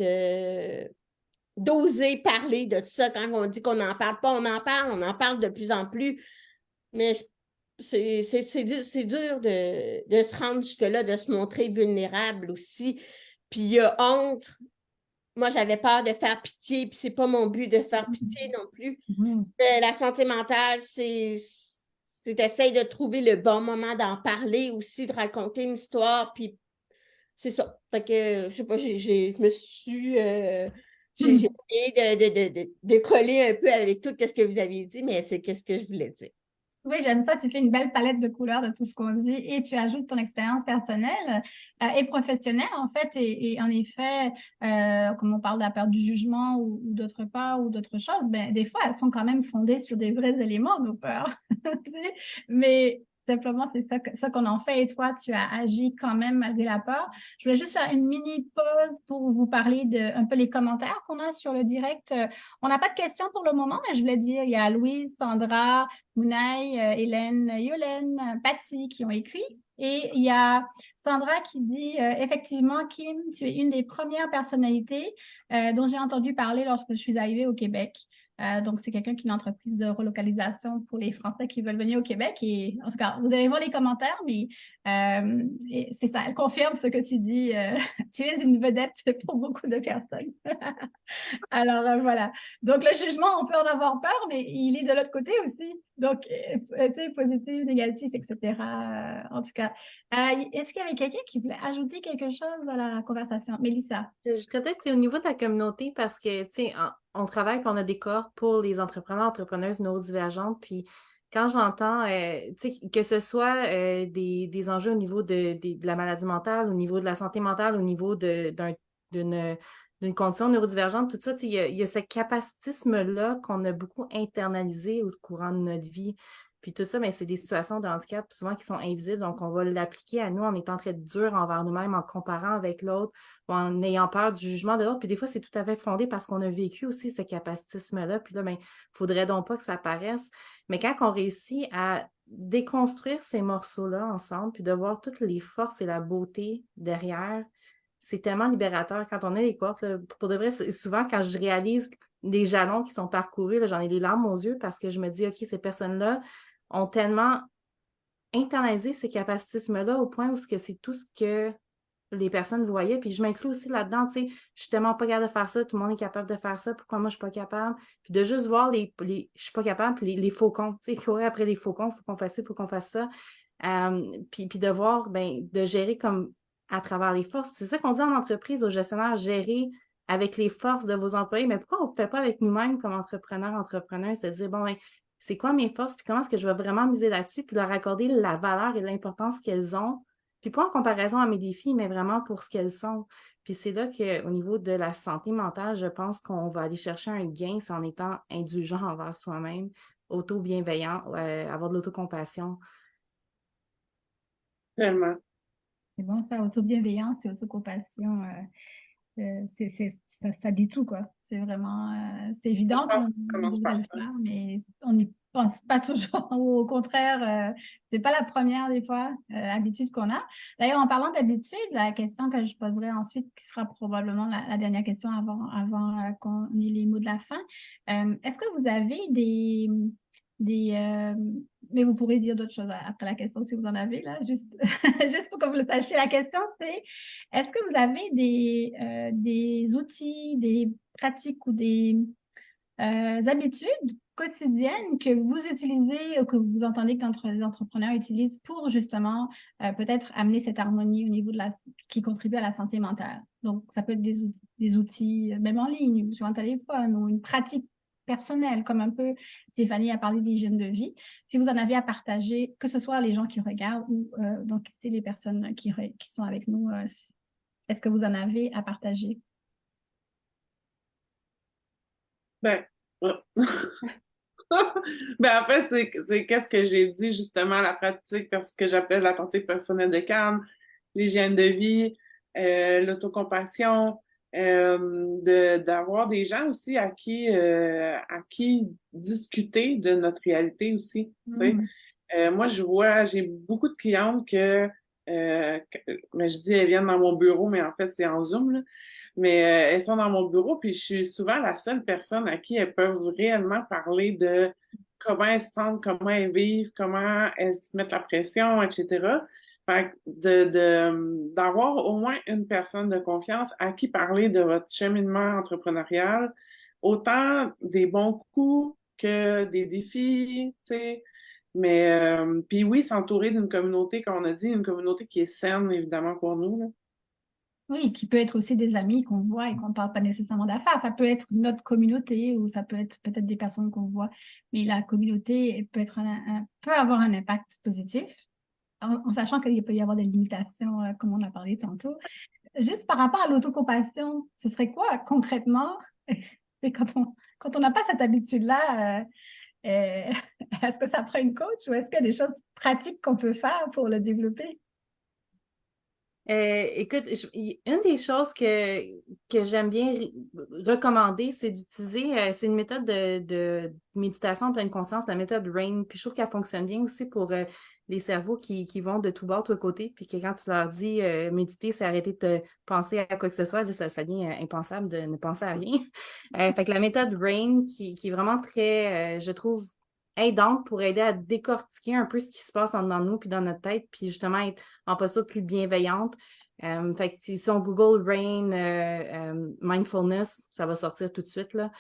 d'oser parler de ça quand on dit qu'on n'en parle pas. On en parle de plus en plus. Mais c'est dur de se rendre jusque-là, de se montrer vulnérable aussi. Puis il y a honte. Moi, j'avais peur de faire pitié, puis c'est pas mon but de faire pitié non plus. La santé mentale, c'est d'essayer de trouver le bon moment d'en parler aussi, de raconter une histoire, puis c'est ça. Fait que, je sais pas, je me suis... j'ai essayé de coller un peu avec tout ce que vous aviez dit, mais c'est ce que je voulais dire. Oui, j'aime ça. Tu fais une belle palette de couleurs de tout ce qu'on dit et tu ajoutes ton expérience personnelle et professionnelle, en fait. Et en effet, comme on parle de la peur du jugement ou d'autres peurs ou d'autres choses, ben, des fois, elles sont quand même fondées sur des vrais éléments, nos peurs. Mais simplement, c'est ça qu'on en fait. Et toi, tu as agi quand même malgré la peur. Je voulais juste faire une mini pause pour vous parler de un peu les commentaires qu'on a sur le direct. On n'a pas de questions pour le moment, mais je voulais dire, il y a Louise, Sandra, Mounaï, Hélène, Yolène, Patty qui ont écrit. Et il y a Sandra qui dit effectivement, Kim, tu es une des premières personnalités dont j'ai entendu parler lorsque je suis arrivée au Québec. Donc, c'est quelqu'un qui a une entreprise de relocalisation pour les Français qui veulent venir au Québec. Et en tout cas, vous allez voir les commentaires, mais c'est ça, elle confirme ce que tu dis. Tu es une vedette pour beaucoup de personnes. Alors, voilà. Donc, le jugement, on peut en avoir peur, mais il est de l'autre côté aussi. Donc, tu sais, positif, négatif, etc. En tout cas, est-ce qu'il y avait quelqu'un qui voulait ajouter quelque chose à la conversation? Mélissa? Je peut-être c'est au niveau de la communauté parce que, tu sais, on travaille et on a des cohortes pour les entrepreneurs, entrepreneuses neurodivergentes. Puis quand j'entends, tu sais, que ce soit des enjeux au niveau de la maladie mentale, au niveau de la santé mentale, au niveau d'une condition neurodivergente, tout ça, tu sais, il y a ce capacitisme-là qu'on a beaucoup internalisé au courant de notre vie. Puis tout ça, mais c'est des situations de handicap souvent qui sont invisibles, donc on va l'appliquer à nous en étant très dur envers nous-mêmes, en comparant avec l'autre, ou en ayant peur du jugement de l'autre. Puis des fois, c'est tout à fait fondé parce qu'on a vécu aussi ce capacitisme-là. Puis là, ben, faudrait donc pas que ça paraisse. Mais quand on réussit à déconstruire ces morceaux-là ensemble, puis de voir toutes les forces et la beauté derrière, c'est tellement libérateur. Quand on a les cohortes, là, pour de vrai, souvent, quand je réalise des jalons qui sont parcourus, là, j'en ai les larmes aux yeux parce que je me dis, OK, ces personnes-là ont tellement internalisé ces capacitismes-là au point où c'est tout ce que les personnes voyaient. Puis je m'inclus aussi là-dedans, tu sais, je suis tellement pas capable de faire ça, tout le monde est capable de faire ça, pourquoi moi je suis pas capable? Puis de juste voir je suis pas capable, puis les faucons, tu sais, courir après les faucons, faut qu'on fasse ça, faut qu'on fasse ça. Puis de voir, ben, de gérer comme à travers les forces. C'est ça qu'on dit en entreprise aux gestionnaires, gérer avec les forces de vos employés. Mais pourquoi on ne fait pas avec nous-mêmes comme entrepreneurs, entrepreneuses, de dire, bon, ben, c'est quoi mes forces, puis comment est-ce que je vais vraiment miser là-dessus, puis leur accorder la valeur et l'importance qu'elles ont, puis pas en comparaison à mes défis, mais vraiment pour ce qu'elles sont. Puis c'est là qu'au niveau de la santé mentale, je pense qu'on va aller chercher un gain, c'est en étant indulgent envers soi-même, auto-bienveillant, avoir de l'autocompassion. Tellement. C'est bon, ça, autobienveillance et autocompassion. Ça dit tout, quoi. C'est vraiment, c'est évident Je pense qu'on qu'on commence par devrait le ça. faire, mais on est Bon, c'est pas toujours, ou au contraire, c'est pas la première des fois habitude qu'on a. D'ailleurs, en parlant d'habitude, la question que je poserai ensuite, qui sera probablement la dernière question avant qu'on ait les mots de la fin, est-ce que vous avez mais vous pourrez dire d'autres choses après la question si vous en avez, là, juste, juste pour que vous le sachiez. La question, c'est, est-ce que vous avez des outils, des pratiques ou des habitudes quotidiennes que vous utilisez ou que vous entendez que les entrepreneurs utilisent pour justement peut-être amener cette harmonie au niveau qui contribue à la santé mentale. Donc, ça peut être des outils, même en ligne, ou sur un téléphone, ou une pratique personnelle, comme un peu Stéphanie a parlé d'hygiène de vie. Si vous en avez à partager, que ce soit les gens qui regardent ou donc c'est les personnes qui sont avec nous, est-ce que vous en avez à partager? Ben, ouais. Ben, en fait, c'est qu'est-ce que j'ai dit, justement, la pratique, parce que j'appelle la pratique personnelle de calme, l'hygiène de vie, l'autocompassion, d'avoir des gens aussi à qui discuter de notre réalité aussi, tu sais. Mm. Moi, j'ai beaucoup de clientes mais je dis elles viennent dans mon bureau, mais en fait, c'est en Zoom, là. Mais elles sont dans mon bureau, puis je suis souvent la seule personne à qui elles peuvent réellement parler de comment elles se sentent, comment elles vivent, comment elles se mettent la pression, etc. Fait que d'avoir au moins une personne de confiance à qui parler de votre cheminement entrepreneurial, autant des bons coups que des défis, tu sais. Mais puis oui, s'entourer d'une communauté, comme on a dit, une communauté qui est saine, évidemment, pour nous, là. Oui, qui peut être aussi des amis qu'on voit et qu'on ne parle pas nécessairement d'affaires. Ça peut être notre communauté ou ça peut être peut-être des personnes qu'on voit, mais la communauté peut être peut avoir un impact positif, en sachant qu'il peut y avoir des limitations, comme on a parlé tantôt. Juste par rapport à l'autocompassion, ce serait quoi concrètement? C'est quand on n'a pas cette habitude-là, est-ce que ça prend une coach ou est-ce qu'il y a des choses pratiques qu'on peut faire pour le développer? Écoute, une des choses que j'aime bien recommander, c'est d'utiliser, c'est une méthode de méditation en pleine conscience, la méthode RAIN. Puis je trouve qu'elle fonctionne bien aussi pour les cerveaux qui vont de tout bord, tout côté. Puis que quand tu leur dis méditer, c'est arrêter de penser à quoi que ce soit, là, ça devient impensable de ne penser à rien. Fait que la méthode RAIN qui est vraiment très, je trouve, aidante pour aider à décortiquer un peu ce qui se passe en dedans de nous puis dans notre tête, puis justement être en posture plus bienveillante. Fait que si on Google Rain Mindfulness, ça va sortir tout de suite, là.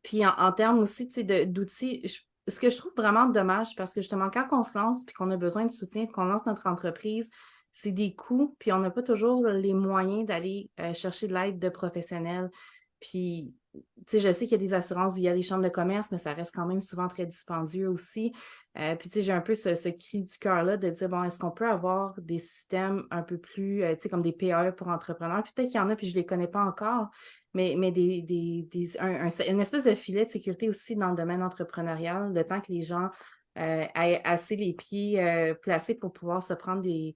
Puis en termes aussi d'outils, ce que je trouve vraiment dommage, parce que justement, quand on se lance puis qu'on a besoin de soutien puis qu'on lance notre entreprise, c'est des coûts, puis on n'a pas toujours les moyens d'aller chercher de l'aide de professionnels. Puis, tu sais, je sais qu'il y a des assurances via les chambres de commerce, mais ça reste quand même souvent très dispendieux aussi. Puis, tu sais, j'ai un peu ce cri du cœur-là de dire, bon, est-ce qu'on peut avoir des systèmes un peu plus, tu sais, comme des PAE pour entrepreneurs? Puis peut-être qu'il y en a, puis je ne les connais pas encore, mais une espèce de filet de sécurité aussi dans le domaine entrepreneurial, le temps que les gens aient assez les pieds placés pour pouvoir se prendre des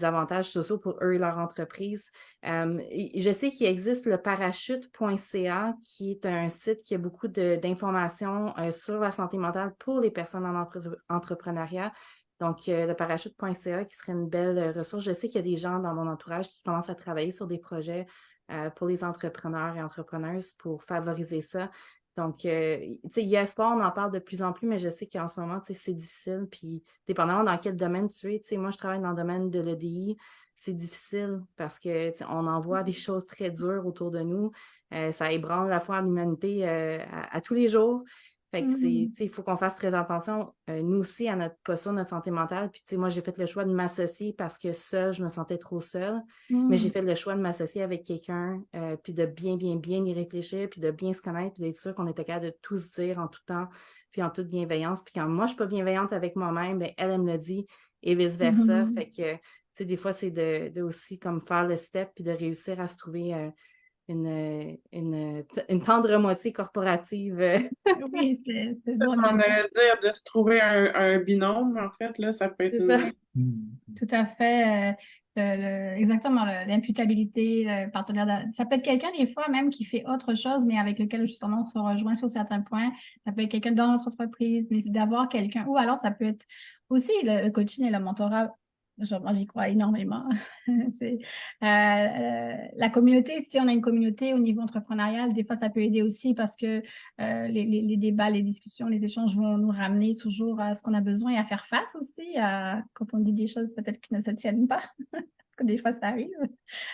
avantages sociaux pour eux et leur entreprise. Je sais qu'il existe le parachute.ca, qui est un site qui a beaucoup d'informations sur la santé mentale pour les personnes en entrepreneuriat. Donc, le parachute.ca qui serait une belle ressource. Je sais qu'il y a des gens dans mon entourage qui commencent à travailler sur des projets pour les entrepreneurs et entrepreneuses pour favoriser ça. Donc, tu sais, IASPOR, on en parle de plus en plus, mais je sais qu'en ce moment, tu sais, c'est difficile. Puis, dépendamment dans quel domaine tu es, tu sais, moi, je travaille dans le domaine de l'EDI, c'est difficile parce que, tu sais, on en voit des choses très dures autour de nous. Ça ébranle la foi en l'humanité à tous les jours. Fait que tu sais, il faut qu'on fasse très attention, nous aussi, à notre posture, notre santé mentale. Puis, tu sais, moi, j'ai fait le choix de m'associer parce que seule, je me sentais trop seule. Mais j'ai fait le choix de m'associer avec quelqu'un, puis de bien y réfléchir, puis de bien se connaître, puis d'être sûr qu'on était capable de tout se dire en tout temps, puis en toute bienveillance. Puis quand moi, je suis pas bienveillante avec moi-même, ben elle me le dit, et vice-versa. Fait que, tu sais, des fois, c'est de aussi comme faire le step, puis de réussir à se trouver une tendre moitié corporative. Oui, c'est Ça, bon. on allait dire de se trouver un binôme, en fait, là, ça peut être C'est ça. une... Tout à fait. exactement, l'imputabilité, partenaire. Ça peut être quelqu'un, des fois, même qui fait autre chose, mais avec lequel, justement, on se rejoint sur certains points. Ça peut être quelqu'un dans notre entreprise, mais c'est d'avoir quelqu'un. Ou alors, ça peut être aussi le coaching et le mentorat. Moi, j'y crois énormément. C'est, la communauté, si on a une communauté au niveau entrepreneurial, des fois, ça peut aider aussi parce que les débats, les discussions, les échanges vont nous ramener toujours à ce qu'on a besoin et à faire face aussi quand on dit des choses peut-être qui ne se tiennent pas. Parce que des fois, ça arrive,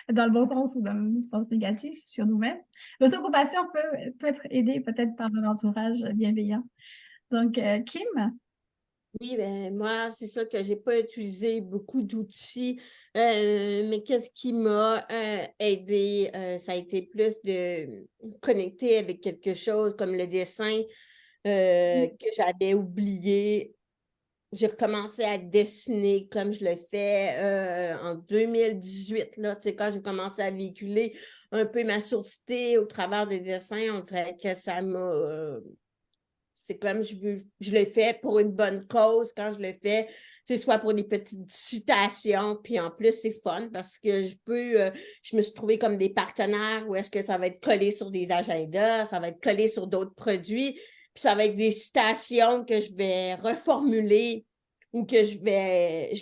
dans le bon sens ou dans le sens négatif sur nous-mêmes. L'autocompassion peut être aidée peut-être par un entourage bienveillant. Donc, Kim? Oui, ben moi, c'est sûr que j'ai pas utilisé beaucoup d'outils, mais qu'est-ce qui m'a aidé, ça a été plus de connecter avec quelque chose comme le dessin que j'avais oublié. J'ai recommencé à dessiner comme je le fais en 2018, là, tu sais, quand j'ai commencé à véhiculer un peu ma sourdité au travers des dessins, on dirait que ça m'a... c'est comme je le fais pour une bonne cause. Quand je le fais, c'est soit pour des petites citations, puis en plus, c'est fun parce que je me suis trouvée comme des partenaires où est-ce que ça va être collé sur des agendas, ça va être collé sur d'autres produits, puis ça va être des citations que je vais reformuler ou que je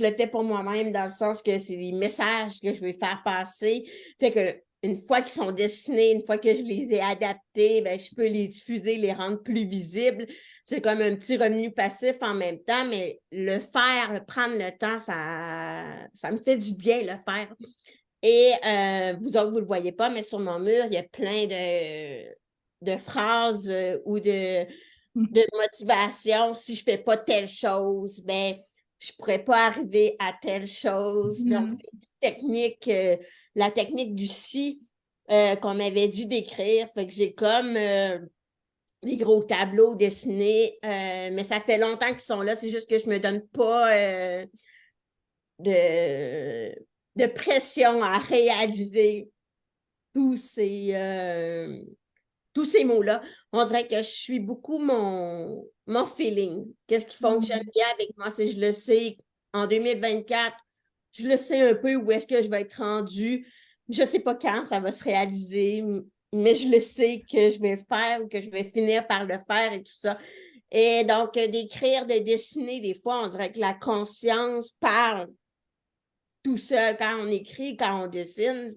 le fais pour moi-même dans le sens que c'est des messages que je vais faire passer. Fait que une fois qu'ils sont dessinés, une fois que je les ai adaptés, ben, je peux les diffuser, les rendre plus visibles. C'est comme un petit revenu passif en même temps, mais le faire, prendre le temps, ça me fait du bien le faire. Et vous autres, vous ne le voyez pas, mais sur mon mur, il y a plein de phrases ou de motivation. Si je ne fais pas telle chose, ben, je ne pourrais pas arriver à telle chose. Donc, c'est une technique, la technique du si qu'on m'avait dit d'écrire. Fait que j'ai comme des gros tableaux dessinés, mais ça fait longtemps qu'ils sont là. C'est juste que je ne me donne pas de pression à réaliser tous tous ces mots-là. On dirait que je suis beaucoup mon feeling. Qu'est-ce qui fonctionne bien avec moi? C'est je le sais en 2024, je le sais un peu où est-ce que je vais être rendue. Je ne sais pas quand ça va se réaliser, mais je le sais que je vais le faire ou que je vais finir par le faire et tout ça. Et donc, d'écrire, de dessiner, des fois, on dirait que la conscience parle tout seul quand on écrit, quand on dessine.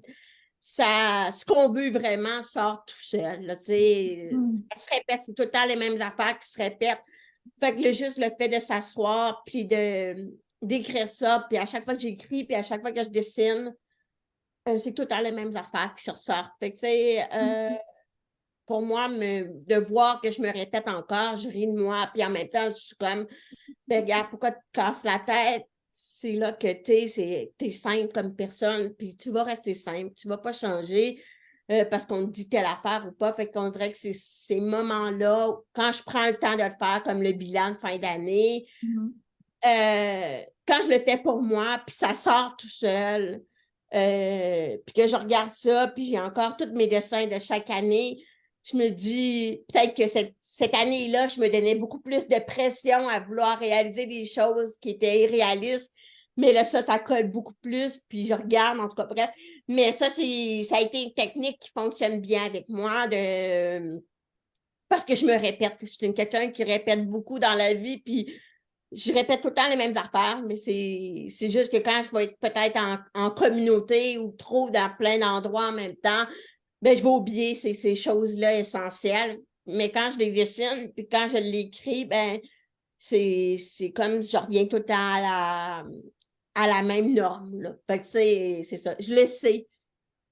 Ce qu'on veut vraiment sort tout seul. Là, ça se répète, c'est tout le temps les mêmes affaires qui se répètent. Fait que juste le fait de s'asseoir, puis d'écrire ça, puis à chaque fois que j'écris, puis à chaque fois que je dessine, c'est tout le temps les mêmes affaires qui se ressortent. Fait que, pour moi, de voir que je me répète encore, je ris de moi, puis en même temps, je suis comme, ben, regarde, pourquoi tu te casses la tête? C'est là que t'es simple comme personne, puis tu vas rester simple, tu vas pas changer parce qu'on te dit telle affaire ou pas. Fait qu'on dirait que c'est ces moments-là, quand je prends le temps de le faire, comme le bilan de fin d'année, quand je le fais pour moi, puis ça sort tout seul, puis que je regarde ça, puis j'ai encore tous mes dessins de chaque année, je me dis peut-être que cette année-là, je me donnais beaucoup plus de pression à vouloir réaliser des choses qui étaient irréalistes. Mais là, ça colle beaucoup plus, puis je regarde, en tout cas, bref. Mais ça a été une technique qui fonctionne bien avec moi parce que je me répète. Je suis quelqu'un qui répète beaucoup dans la vie, puis je répète tout le temps les mêmes affaires, mais c'est juste que quand je vais être peut-être en communauté ou trop dans plein d'endroits en même temps, ben, je vais oublier ces choses-là essentielles. Mais quand je les dessine, puis quand je l'écris, ben, c'est comme je reviens tout le temps à la même norme. Là. Fait que c'est ça. Je le sais.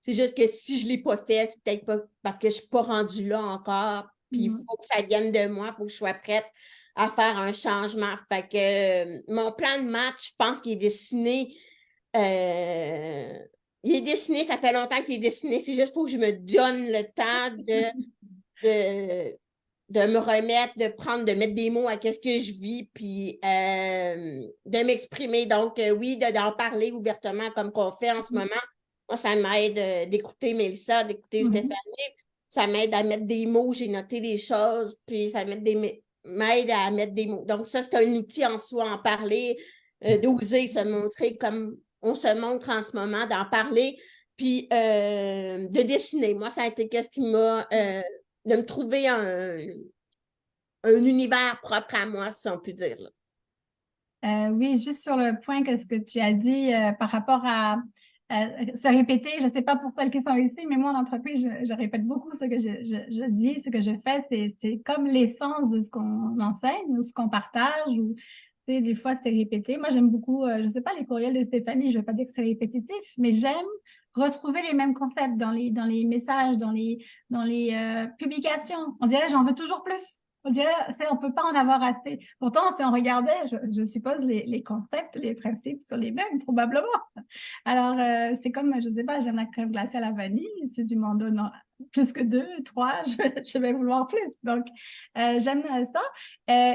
C'est juste que si je ne l'ai pas fait, c'est peut-être pas parce que je ne suis pas rendue là encore. Puis il faut que ça vienne de moi, il faut que je sois prête à faire un changement. Fait que mon plan de match, je pense qu'il est dessiné. Il est dessiné, ça fait longtemps qu'il est dessiné. C'est juste qu'il faut que je me donne le temps de me remettre, de mettre des mots à qu'est-ce que je vis, puis de m'exprimer. Donc, oui, d'en parler ouvertement comme qu'on fait en ce moment. Moi, ça m'aide d'écouter Mélissa, d'écouter Stéphanie. Ça m'aide à mettre des mots. J'ai noté des choses, puis ça m'aide à mettre des mots. Donc, ça, c'est un outil en soi, en parler, d'oser se montrer comme on se montre en ce moment, d'en parler, puis de dessiner. Moi, ça a été qu'est-ce qui m'a... de me trouver un univers propre à moi, si on peut dire. Là. Oui, juste sur le point que ce que tu as dit par rapport à se répéter, je ne sais pas pour celles qui sont ici, mais moi en entreprise, je répète beaucoup ce que je dis, ce que je fais, c'est comme l'essence de ce qu'on enseigne ou ce qu'on partage ou tu sais, des fois c'est répété. Moi j'aime beaucoup, je ne sais pas, les courriels de Stéphanie, je ne vais pas dire que c'est répétitif, mais j'aime retrouver les mêmes concepts dans les messages, dans les publications. On dirait j'en veux toujours plus. On dirait, on ne peut pas en avoir assez. Pourtant, si on regardait, je suppose, les concepts, les principes sont les mêmes, probablement. Alors, c'est comme, je ne sais pas, j'aime la crème glacée à la vanille. Si tu m'en donnes plus que 2, 3, je vais vouloir plus. Donc, j'aime ça.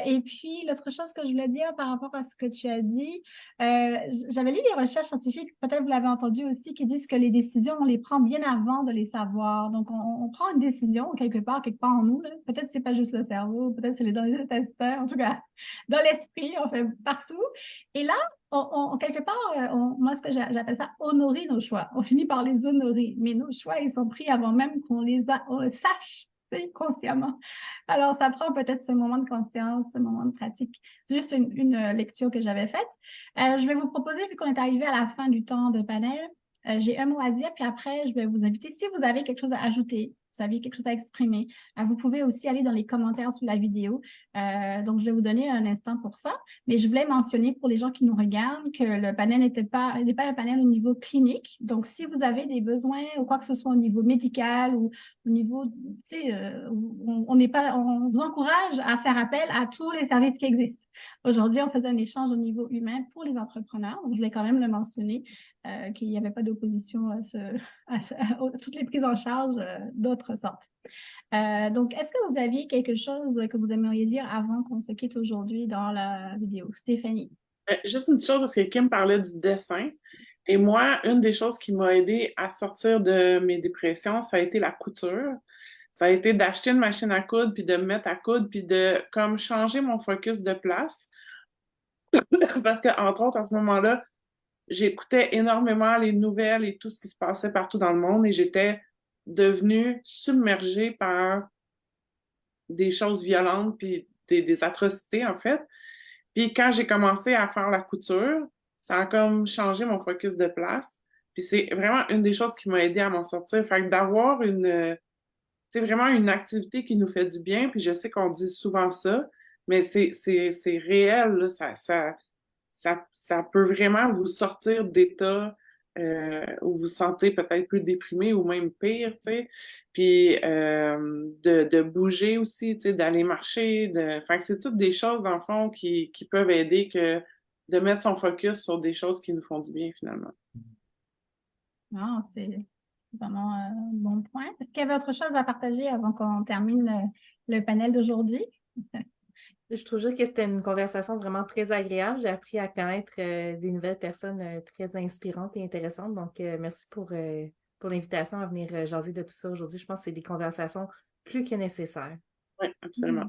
Et puis, l'autre chose que je voulais dire par rapport à ce que tu as dit, j'avais lu des recherches scientifiques, peut-être vous l'avez entendu aussi, qui disent que les décisions, on les prend bien avant de les savoir. Donc, on prend une décision quelque part en nous. Peut-être que ce n'est pas juste le cerveau, peut-être que c'est dans les intestins, en tout cas, dans l'esprit, on fait partout. Et là, quelque part, moi, ce que j'appelle ça, honorer nos choix. On finit par les honorer, mais nos choix, ils sont pris avant même qu'on les sache consciemment. Alors, ça prend peut-être ce moment de conscience, ce moment de pratique. C'est juste une lecture que j'avais faite. Je vais vous proposer, vu qu'on est arrivé à la fin du temps de panel, j'ai un mot à dire, puis après, je vais vous inviter. Si vous avez quelque chose à ajouter, vous avez quelque chose à exprimer, vous pouvez aussi aller dans les commentaires sous la vidéo. Donc, je vais vous donner un instant pour ça. Mais je voulais mentionner pour les gens qui nous regardent que le panel n'est pas un panel au niveau clinique. Donc, si vous avez des besoins ou quoi que ce soit au niveau médical ou au niveau, tu sais, on vous encourage à faire appel à tous les services qui existent. Aujourd'hui, on faisait un échange au niveau humain pour les entrepreneurs. Donc, je voulais quand même le mentionner, qu'il n'y avait pas d'opposition à toutes les prises en charge d'autres sortes. Donc, est-ce que vous aviez quelque chose que vous aimeriez dire avant qu'on se quitte aujourd'hui dans la vidéo? Stéphanie. Juste une petite chose, parce que Kim parlait du dessin. Et moi, une des choses qui m'a aidé à sortir de mes dépressions, ça a été la couture. Ça a été d'acheter une machine à coudre, puis de me mettre à coudre, puis de comme changer mon focus de place. Parce que, entre autres, à ce moment-là, j'écoutais énormément les nouvelles et tout ce qui se passait partout dans le monde et j'étais devenue submergée par des choses violentes puis des atrocités, en fait. Puis quand j'ai commencé à faire la couture, ça a comme changé mon focus de place. Puis c'est vraiment une des choses qui m'a aidé à m'en sortir. Fait que d'avoir c'est vraiment une activité qui nous fait du bien. Puis je sais qu'on dit souvent ça, mais c'est réel, là. Ça peut vraiment vous sortir d'état où vous vous sentez peut-être plus déprimé ou même pire, tu sais. Puis de bouger aussi, tu sais, d'aller marcher. Fait que c'est toutes des choses, dans le fond, qui peuvent aider que de mettre son focus sur des choses qui nous font du bien, finalement. Non, c'est vraiment un bon point. Est-ce qu'il y avait autre chose à partager avant qu'on termine le panel d'aujourd'hui? Je trouve juste que c'était une conversation vraiment très agréable. J'ai appris à connaître des nouvelles personnes très inspirantes et intéressantes. Donc, merci pour l'invitation à venir jaser de tout ça aujourd'hui. Je pense que c'est des conversations plus que nécessaires. Oui, absolument.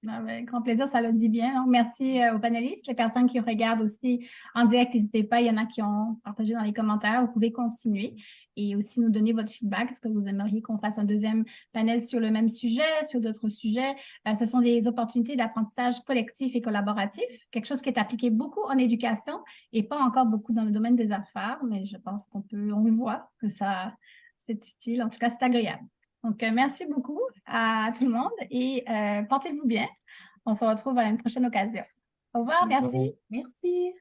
Avec grand plaisir, ça le dit bien. Donc, merci aux panélistes, les personnes qui regardent aussi en direct, n'hésitez pas, il y en a qui ont partagé dans les commentaires, vous pouvez continuer et aussi nous donner votre feedback. Est-ce que vous aimeriez qu'on fasse un deuxième panel sur le même sujet, sur d'autres sujets? Ce sont des opportunités d'apprentissage collectif et collaboratif, quelque chose qui est appliqué beaucoup en éducation et pas encore beaucoup dans le domaine des affaires, mais je pense on le voit que c'est utile, en tout cas c'est agréable. Donc, merci beaucoup à tout le monde et portez-vous bien. On se retrouve à une prochaine occasion. Au revoir, merci. Merci.